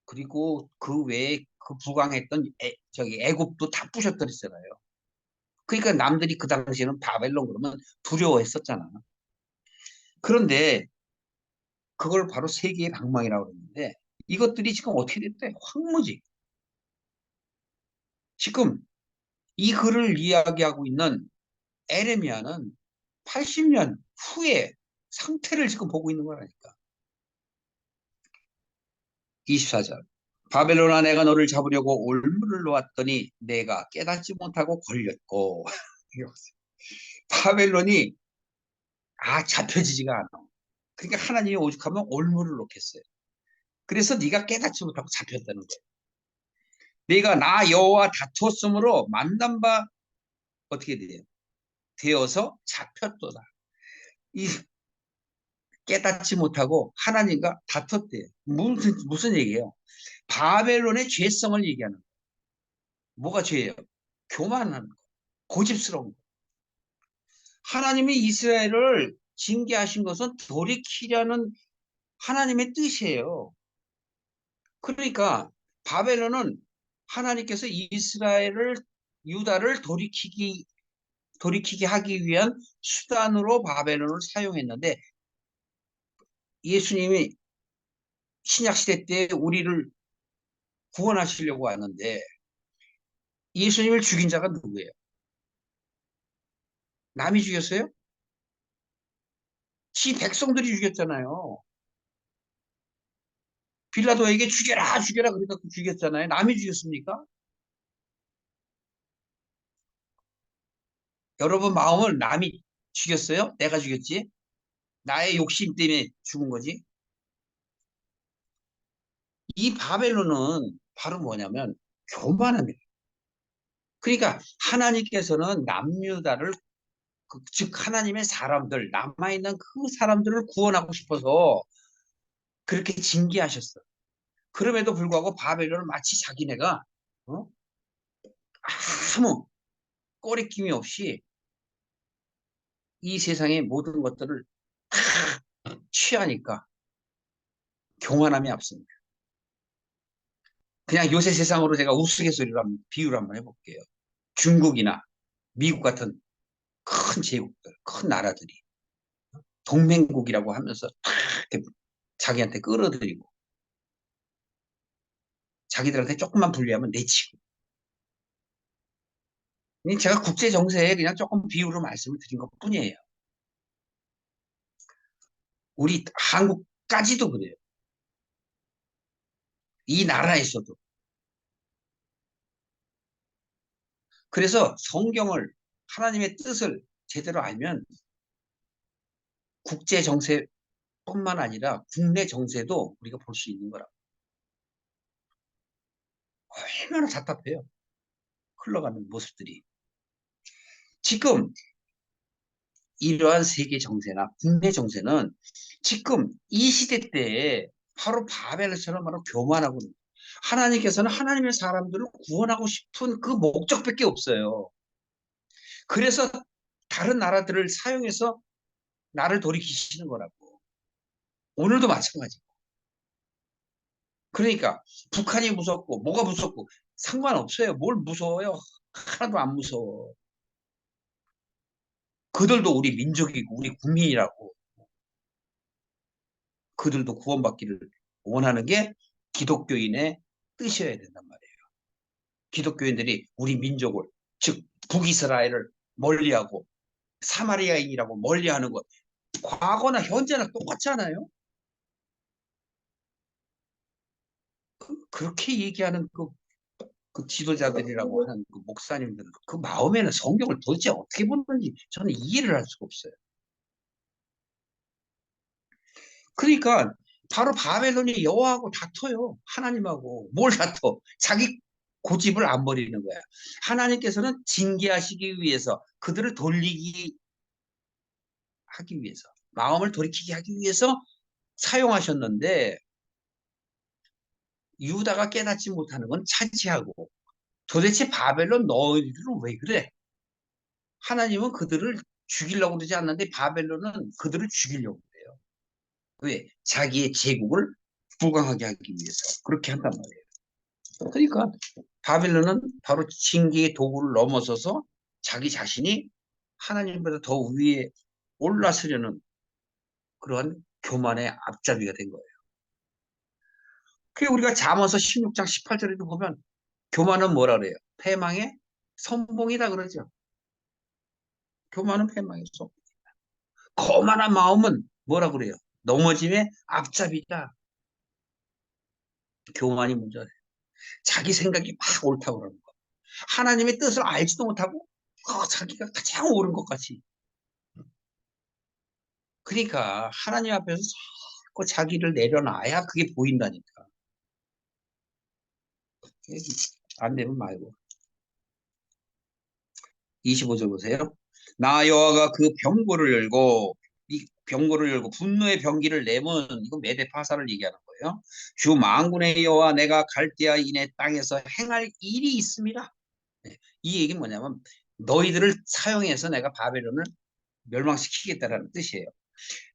그리고 그 외에 그 부강했던 저기 애굽도 다 부셔뜨렸잖아요. 그러니까 남들이 그 당시에는 바벨론 그러면 두려워했었잖아. 그런데 그걸 바로 세계의 방망이라고 그러는데 이것들이 지금 어떻게 됐대? 황무지. 지금 이 글을 이야기하고 있는 에레미야는 80년 후에 상태를 지금 보고 있는 거라니까. 24절. 바벨론아 내가 너를 잡으려고 올무를 놓았더니 내가 깨닫지 못하고 걸렸고 바벨론이 잡혀지지가 않아. 그러니까 하나님이 오죽하면 올무를 놓겠어요. 그래서 네가 깨닫지 못하고 잡혔다는 거예요. 네가 나 여호와 다투었으므로 만난 바 어떻게 돼요? 되어서 잡혔도다. 이 깨닫지 못하고 하나님과 다퉜대요. 무슨 얘기예요? 바벨론의 죄성을 얘기하는 거예요. 뭐가 죄예요? 교만한 거, 고집스러운 거. 하나님이 이스라엘을 징계하신 것은 돌이키려는 하나님의 뜻이에요. 그러니까 바벨론은 하나님께서 이스라엘을 유다를 돌이키게 하기 위한 수단으로 바벨론을 사용했는데 예수님이 신약 시대 때 우리를 구원하시려고 왔는데 예수님을 죽인 자가 누구예요? 남이 죽였어요? 지 백성들이 죽였잖아요. 빌라도에게 죽여라 죽여라 그러다 죽였잖아요. 남이 죽였습니까? 여러분 마음을 남이 죽였어요? 내가 죽였지? 나의 욕심 때문에 죽은 거지? 이 바벨론은 바로 뭐냐면 교만합니다. 그러니까 하나님께서는 남유다를 즉 하나님의 사람들 남아있는 그 사람들을 구원하고 싶어서 그렇게 징계하셨어요. 그럼에도 불구하고 바벨론은 마치 자기네가 어? 아무 꺼리낌이 없이 이 세상의 모든 것들을 취하니까 교만함이 앞섭니다. 그냥 요새 세상으로 제가 우스갯소리로 비유를 한번 해볼게요. 중국이나 미국 같은 큰 제국들, 큰 나라들이 동맹국이라고 하면서 이렇게 자기한테 끌어들이고 자기들한테 조금만 불리하면 내치고. 제가 국제 정세에 그냥 조금 비유로 말씀을 드린 것 뿐이에요. 우리 한국까지도 그래요. 이 나라에서도. 그래서 성경을 하나님의 뜻을 제대로 알면 국제 정세뿐만 아니라 국내 정세도 우리가 볼 수 있는 거라. 얼마나 답답해요. 흘러가는 모습들이. 지금 이러한 세계 정세나 국내 정세는 지금 이 시대 때에 바로 바벨처럼 바로 교만하고 하나님께서는 하나님의 사람들을 구원하고 싶은 그 목적밖에 없어요. 그래서 다른 나라들을 사용해서 나를 돌이키시는 거라고. 오늘도 마찬가지. 그러니까 북한이 무섭고 뭐가 무섭고 상관없어요. 뭘 무서워요? 하나도 안 무서워. 그들도 우리 민족이고 우리 국민이라고. 그들도 구원받기를 원하는 게 기독교인의 뜻이어야 된단 말이에요. 기독교인들이 우리 민족을, 즉 북이스라엘을 멀리하고 사마리아인이라고 멀리하는 것, 과거나 현재나 똑같지 않아요? 그렇게 얘기하는 그 지도자들이라고 하는 그 목사님들, 그 마음에는 성경을 도대체 어떻게 보는지 저는 이해를 할 수가 없어요. 그러니까 바로 바벨론이 여호와하고 다퉈요. 하나님하고. 뭘 다퉈? 자기 고집을 안 버리는 거야. 하나님께서는 징계하시기 위해서 그들을 돌리기 하기 위해서 마음을 돌이키게 하기 위해서 사용하셨는데 유다가 깨닫지 못하는 건 차지하고 도대체 바벨론 너희들은 왜 그래? 하나님은 그들을 죽이려고 그러지 않는데 바벨론은 그들을 죽이려고 그래요. 왜? 자기의 제국을 부강하게 하기 위해서 그렇게 한단 말이에요. 그러니까 바빌론은 바로 징계의 도구를 넘어서서 자기 자신이 하나님보다 더 위에 올라서려는 그러한 교만의 앞잡이가 된 거예요. 그게 우리가 잠언서 16장 18절에도 보면 교만은 뭐라 그래요? 패망의 선봉이다 그러죠. 교만은 패망의 선봉. 거만한 마음은 뭐라 그래요? 넘어짐의 앞잡이다. 교만이 문제예요. 자기 생각이 막 옳다고 그러는 거. 하나님의 뜻을 알지도 못하고 자기가 가장 옳은 것 같이. 그러니까 하나님 앞에서 자꾸 자기를 내려놔야 그게 보인다니까. 안 되면 말고. 25절 보세요. 나 여호와가 그 병고를 열고 이 병고를 열고 분노의 병기를 내면 이거 메대파사를 얘기하는 거예요. 주 만군의 여호와 내가 갈대아인의 땅에서 행할 일이 있습니다. 네. 이 얘기는 뭐냐면 너희들을 사용해서 내가 바벨론을 멸망시키겠다라는 뜻이에요.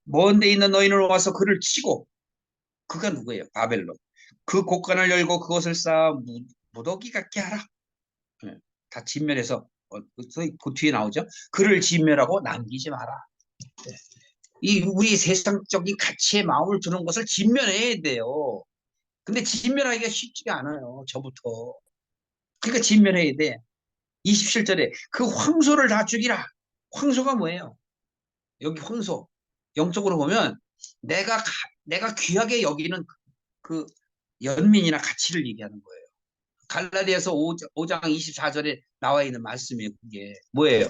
먼데 있는 너희는 와서 그를 치고 그가 누구예요? 바벨론. 그 곳간을 열고 그것을 쌓아 무더기 같게 하라. 네. 다 진멸해서 그 뒤에 나오죠. 그를 진멸하고 남기지 마라. 네. 이 우리 세상적인 가치에 마음을 두는 것을 진멸해야 돼요. 근데 진멸하기가 쉽지가 않아요. 저부터. 그러니까 진멸해야 돼. 27절에 그 황소를 다 죽이라. 황소가 뭐예요? 여기 황소. 영적으로 보면 내가 귀하게 여기는 그 연민이나 가치를 얘기하는 거예요. 갈라디아서 5장 24절에 나와 있는 말씀이에요. 그게 뭐예요?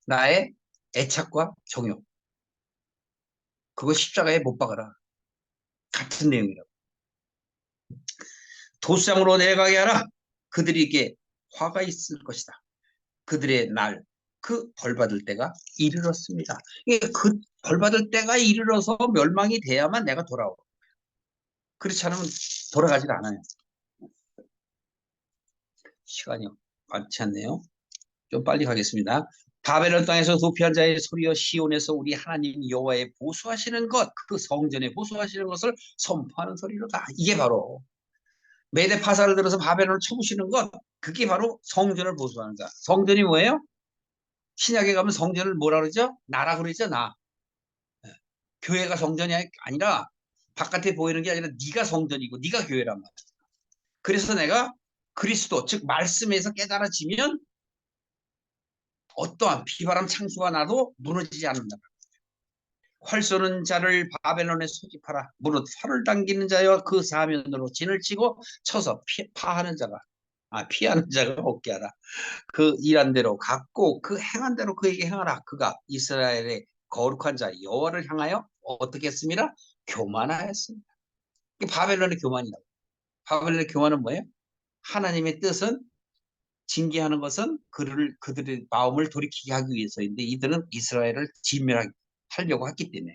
나의 애착과 정욕. 그거 십자가에 못 박아라. 같은 내용이라고. 도상으로 내려가게 하라. 그들에게 화가 있을 것이다. 그들의 날, 그 벌받을 때가 이르렀습니다. 그 벌받을 때가 이르러서 멸망이 돼야만 내가 돌아오. 그렇지 않으면 돌아가질 않아요. 시간이 많지 않네요. 좀 빨리 가겠습니다. 바벨론 땅에서 도피한 자의 소리여 시온에서 우리 하나님 여호와의 보수하시는 것, 그 성전에 보수하시는 것을 선포하는 소리로다. 이게 바로 메대 파사를 들어서 바벨론을 쳐부시는 것, 그게 바로 성전을 보수하는 것. 성전이 뭐예요? 신약에 가면 성전을 뭐라 그러죠? 나라 그러죠, 나. 교회가 성전이 아니라 바깥에 보이는 게 아니라 네가 성전이고 네가 교회란 말이야. 그래서 내가 그리스도 즉 말씀에서 깨달아지면 어떠한 비바람 창수가 나도 무너지지 않는다. 활 쏘는 자를 바벨론에 소집하라. 무릇 활을 당기는 자여 그 사면으로 진을 치고 쳐서 파하는 자가 피하는 자가 없게 하라. 그 일한 대로 갚고 그 행한 대로 그에게 행하라. 그가 이스라엘의 거룩한 자 여호와를 향하여 어떻게 했습니다? 교만하였습니다. 이게 바벨론의 교만이라고. 바벨론의 교만은 뭐예요? 하나님의 뜻은 징계하는 것은 그들의 마음을 돌이키게 하기 위해서인데 이들은 이스라엘을 진멸하려고 했기 때문에.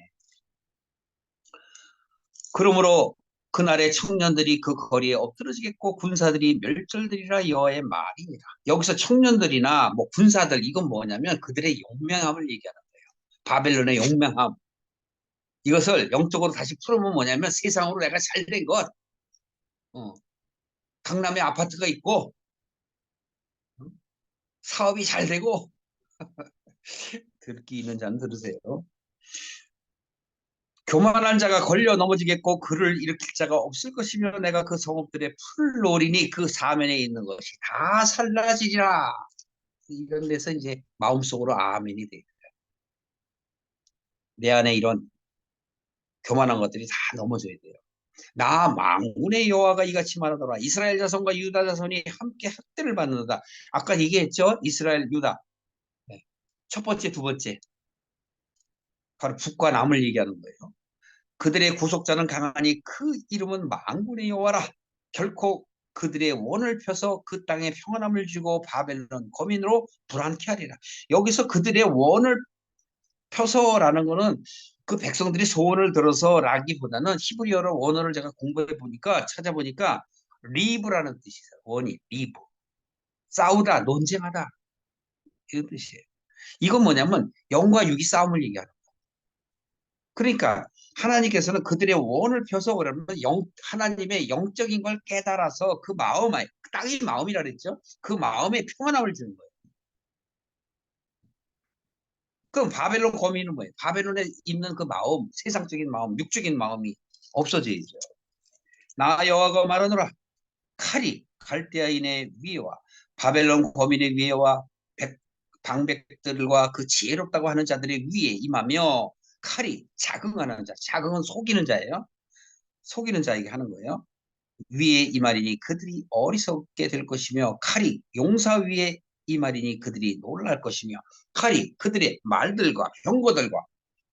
그러므로 그날의 청년들이 그 거리에 엎드러지겠고 군사들이 멸절되리라 여호와의 말이니라. 여기서 청년들이나 뭐 군사들 이건 뭐냐면 그들의 용맹함을 얘기하는 거예요. 바벨론의 용맹함. 이것을 영적으로 다시 풀으면 뭐냐면 세상으로 내가 잘 된 것. 어, 강남에 아파트가 있고 사업이 잘 되고 듣기 있는 자는 들으세요. 교만한 자가 걸려 넘어지겠고 그를 일으킬 자가 없을 것이며 내가 그 성읍들의 풀을 노리니 그 사면에 있는 것이 다 살라지리라. 이런 데서 이제 마음속으로 아멘이 돼요. 내 안에 이런 교만한 것들이 다 넘어져야 돼요. 나 만군의 여호와가 이같이 말하더라. 이스라엘 자손과 유다 자손이 함께 학대를 받는다. 아까 얘기했죠. 이스라엘 유다. 네. 첫 번째 두 번째 바로 북과 남을 얘기하는 거예요. 그들의 구속자는 강하니 그 이름은 만군의 여호와라. 결코 그들의 원을 펴서 그 땅에 평안함을 주고 바벨론 거민으로 불안케 하리라. 여기서 그들의 원을 펴서라는 거는 그 백성들이 소원을 들어서 라기보다는 히브리어로 원어를 제가 공부해 보니까 찾아보니까 리브라는 뜻이 있어요. 원이 리브. 싸우다, 논쟁하다 이런 뜻이에요. 이건 뭐냐면 영과 육이 싸움을 얘기하는 거예요. 그러니까 하나님께서는 그들의 원을 펴서 그러면 하나님의 영적인 걸 깨달아서 그 마음, 땅이 마음이라 그랬죠. 그 마음에 평안함을 주는 거예요. 그럼 바벨론 거민은 뭐예요? 바벨론에 있는 그 마음, 세상적인 마음, 육적인 마음이 없어져야죠. 나 여호와가 말하노라. 칼이 갈대아인의 위에와 바벨론 거민의 위에와 방백들과 그 지혜롭다고 하는 자들의 위에 임하며 칼이 자긍하는 자, 자긍은 속이는 자예요. 속이는 자에게 하는 거예요. 위에 이 말이니 그들이 어리석게 될 것이며 칼이 용사 위에 이 말이니 그들이 놀랄 것이며 칼이 그들의 말들과 병거들과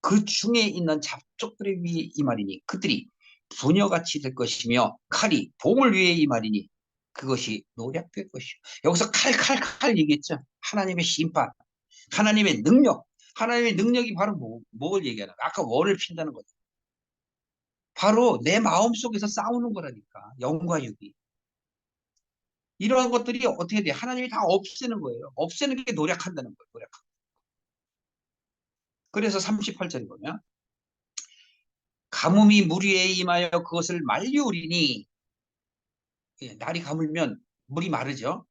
그 중에 있는 잡족들의 위에 이 말이니 그들이 부녀같이 될 것이며 칼이 봉을 위에 이 말이니 그것이 노략될 것이요. 여기서 칼 얘기했죠. 하나님의 심판, 하나님의 능력, 하나님의 능력이 바로 뭘 얘기하는 거야? 아까 원을 핀다는 거죠. 바로 내 마음속에서 싸우는 거라니까. 영과 육이. 이러한 것들이 어떻게 돼? 하나님이 다 없애는 거예요. 없애는 게 노력한다는 거예요. 노력. 그래서 38절에 보면 가뭄이 물 위에 임하여 그것을 말리우리니 날이 가물면 물이 마르죠.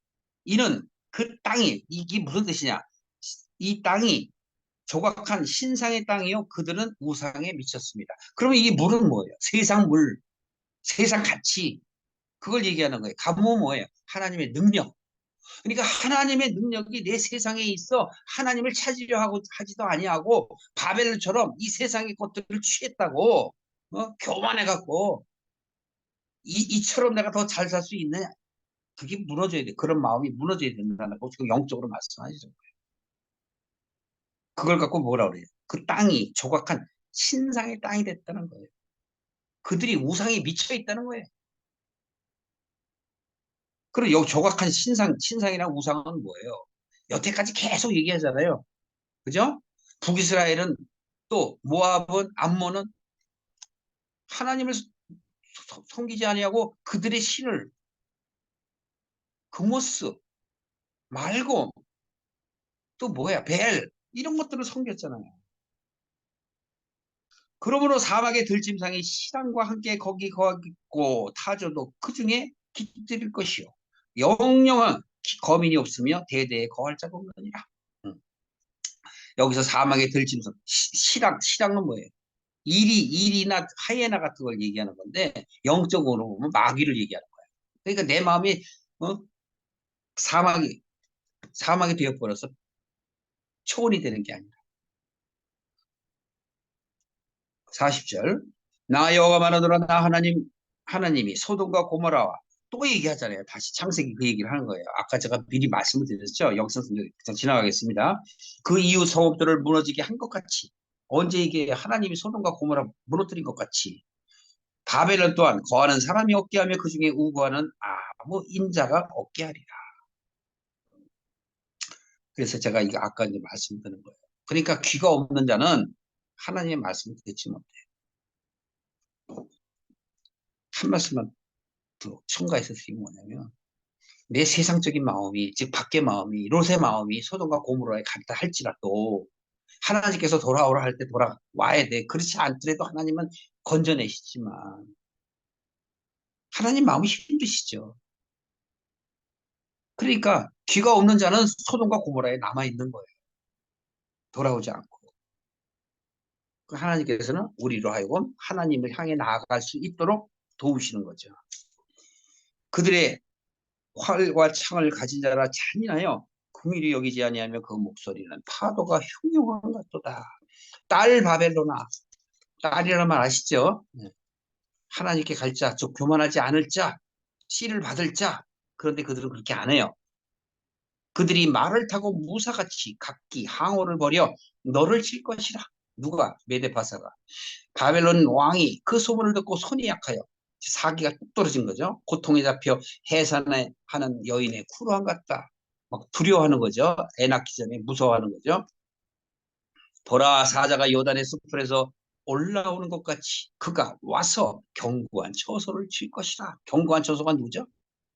이는 그 땅이 이게 무슨 뜻이냐? 이 땅이 조각한 신상의 땅이요. 그들은 우상에 미쳤습니다. 그러면 이게 물은 뭐예요? 세상 물, 세상 가치. 그걸 얘기하는 거예요. 가뭄은 뭐예요? 하나님의 능력. 그러니까 하나님의 능력이 내 세상에 있어 하나님을 찾으려 하고 하지도 아니하고 바벨처럼 이 세상의 것들을 취했다고 교만해갖고 이처럼 내가 더 잘 살 수 있느냐? 그게 무너져야 돼. 그런 마음이 무너져야 된다는 거 지금 영적으로 말씀하시죠. 그걸 갖고 뭐라 그래요? 그 땅이 조각한 신상의 땅이 됐다는 거예요. 그들이 우상에 미쳐 있다는 거예요. 그리고 여기 조각한 신상이랑 우상은 뭐예요? 여태까지 계속 얘기하잖아요. 그죠? 북이스라엘은 또 모압은 암몬은 하나님을 섬기지 아니하고 그들의 신을 그모스 말고 또 뭐야 벨 이런 것들을 섬겼잖아요. 그러므로 사막의 들짐승이 신랑과 함께 거기 거하고 타조도 그 중에 깃들일 것이요 영영한 거민이 없으며 대대에 거할 자가 없느니라. 응. 여기서 사막의 들짐승 시랑은 뭐예요? 일이나 하이에나 같은 걸 얘기하는 건데 영적으로 보면 마귀를 얘기하는 거예요. 그러니까 내 마음이 어? 사막이 사막이 되어버려서 초원이 되는 게 아니라 40절. 나 여호와 말하노라. 나 하나님이 소돔과 고모라와 또 얘기하잖아요. 다시 창세기 그 얘기를 하는 거예요. 아까 제가 미리 말씀을 드렸죠. 여기서 그냥 지나가겠습니다. 그 이후 성읍들을 무너지게 한 것 같이, 언제 이게 하나님이 소돔과 고모라 무너뜨린 것 같이 바벨론 또한 거하는 사람이 없게 하며 그 중에 우거하는 아무 인자가 없게 하리라. 그래서 제가 이거 아까 이제 말씀드린 거예요. 그러니까 귀가 없는 자는 하나님의 말씀을 듣지 못해. 한 말씀만 더 첨가해서 드린 뭐냐면, 내 세상적인 마음이, 즉 밖의 마음이, 롯의 마음이 소돔과 고모라에 갔다 할지라도 하나님께서 돌아오라 할 때 돌아와야 돼. 그렇지 않더라도 하나님은 건져내시지만 하나님 마음이 힘드시죠. 그러니까 귀가 없는 자는 소돔과 고모라에 남아있는 거예요. 돌아오지 않고. 하나님께서는 우리로 하여금 하나님을 향해 나아갈 수 있도록 도우시는 거죠. 그들의 활과 창을 가진 자라 잔인하여 긍휼히 여기지 아니하며 그 목소리는 파도가 흉흉한 것도다. 딸 바벨로나, 딸이라는 말 아시죠? 네. 하나님께 갈 자, 즉 교만하지 않을 자, 씨를 받을 자. 그런데 그들은 그렇게 안 해요. 그들이 말을 타고 무사같이 각기 항오를 벌여 너를 칠 것이라. 누가? 메데파사가. 바벨론 왕이 그 소문을 듣고 손이 약하여 사기가 뚝 떨어진 거죠. 고통에 잡혀 해산하는 여인의 쿨한 같다. 막 두려워하는 거죠. 애 낳기 전에 무서워하는 거죠. 보라, 사자가 요단의 숲에서 올라오는 것 같이 그가 와서 견고한 처소를 칠 것이라. 견고한 처소가 누구죠?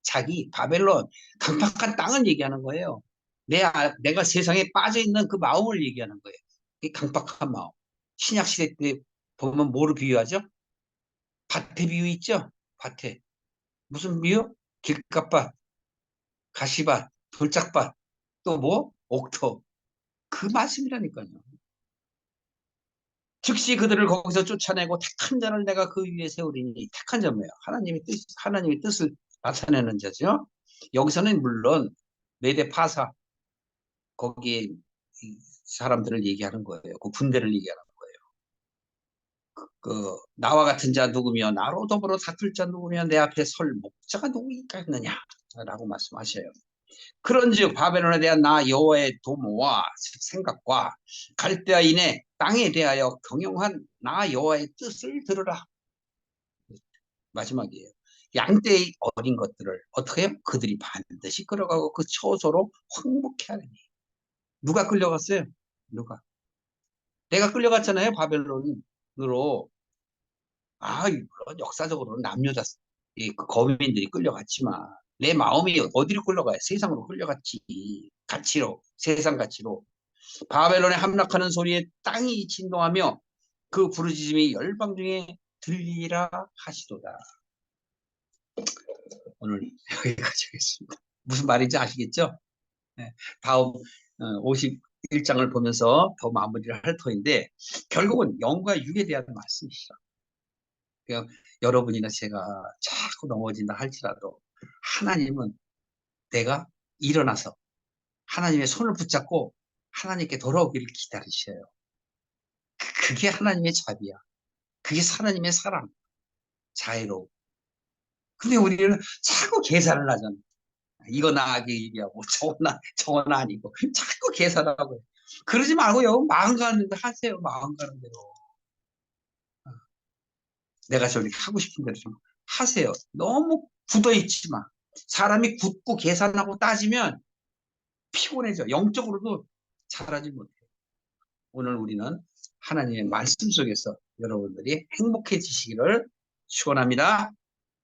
자기 바벨론 강팍한 땅을 얘기하는 거예요. 내가 세상에 빠져 있는 그 마음을 얘기하는 거예요. 이 강팍한 마음. 신약 시대 때 보면 뭐를 비유하죠? 밭에 비유 있죠? 밭에 무슨 비유? 길가밭, 가시밭, 돌짝밭, 또 뭐? 옥토. 그 말씀이라니까요. 즉시 그들을 거기서 쫓아내고 택한 자를 내가 그 위에 세우리니. 택한 자 뭐예요? 하나님의 뜻을 나타내는 자죠. 여기서는 물론 메대 파사 거기에 이 사람들을 얘기하는 거예요. 그 군대를 얘기하는 거예요. 그 나와 같은 자 누구며 나로 더불어 다툴 자 누구며 내 앞에 설 목자가 누구니까 했느냐라고 말씀하셔요. 그런즉 바벨론에 대한 나 여호와의 도모와 생각과 갈대아 인의 땅에 대하여 경영한 나 여호와의 뜻을 들으라. 마지막이에요. 양떼의 어린 것들을 어떻게 해요? 그들이 반드시 끌어가고 그 처소로 황복해 하느니. 누가 끌려갔어요? 누가? 내가 끌려갔잖아요. 바벨론으로. 물론 역사적으로는 남유다 그 거민들이 끌려갔지만 내 마음이 어디로 끌려가요? 세상으로 끌려갔지. 가치로, 세상 가치로. 바벨론에 함락하는 소리에 땅이 진동하며 그 부르짖음이 열방 중에 들리라 하시도다. 오늘 여기까지 하겠습니다. 무슨 말인지 아시겠죠? 네, 다음 51장을 보면서 더 마무리를 할 터인데 결국은 영과 육에 대한 말씀이시죠. 그냥 여러분이나 제가 자꾸 넘어진다 할지라도 하나님은 내가 일어나서 하나님의 손을 붙잡고 하나님께 돌아오기를 기다리셔요. 그게 하나님의 자비야. 그게 하나님의 사랑, 자애로. 근데 우리는 자꾸 계산을 하잖아. 이거 나하게 얘기하고 저건 아니고 자꾸 계산하고 요. 그러지 말고요. 마음 가는 대로 하세요. 마음 가는 대로. 내가 저렇게 하고 싶은 대로 좀 하세요. 너무 굳어있지 마. 사람이 굳고 계산하고 따지면 피곤해져. 영적으로도 잘하지 못해요. 오늘 우리는 하나님의 말씀 속에서 여러분들이 행복해지시기를 축원합니다.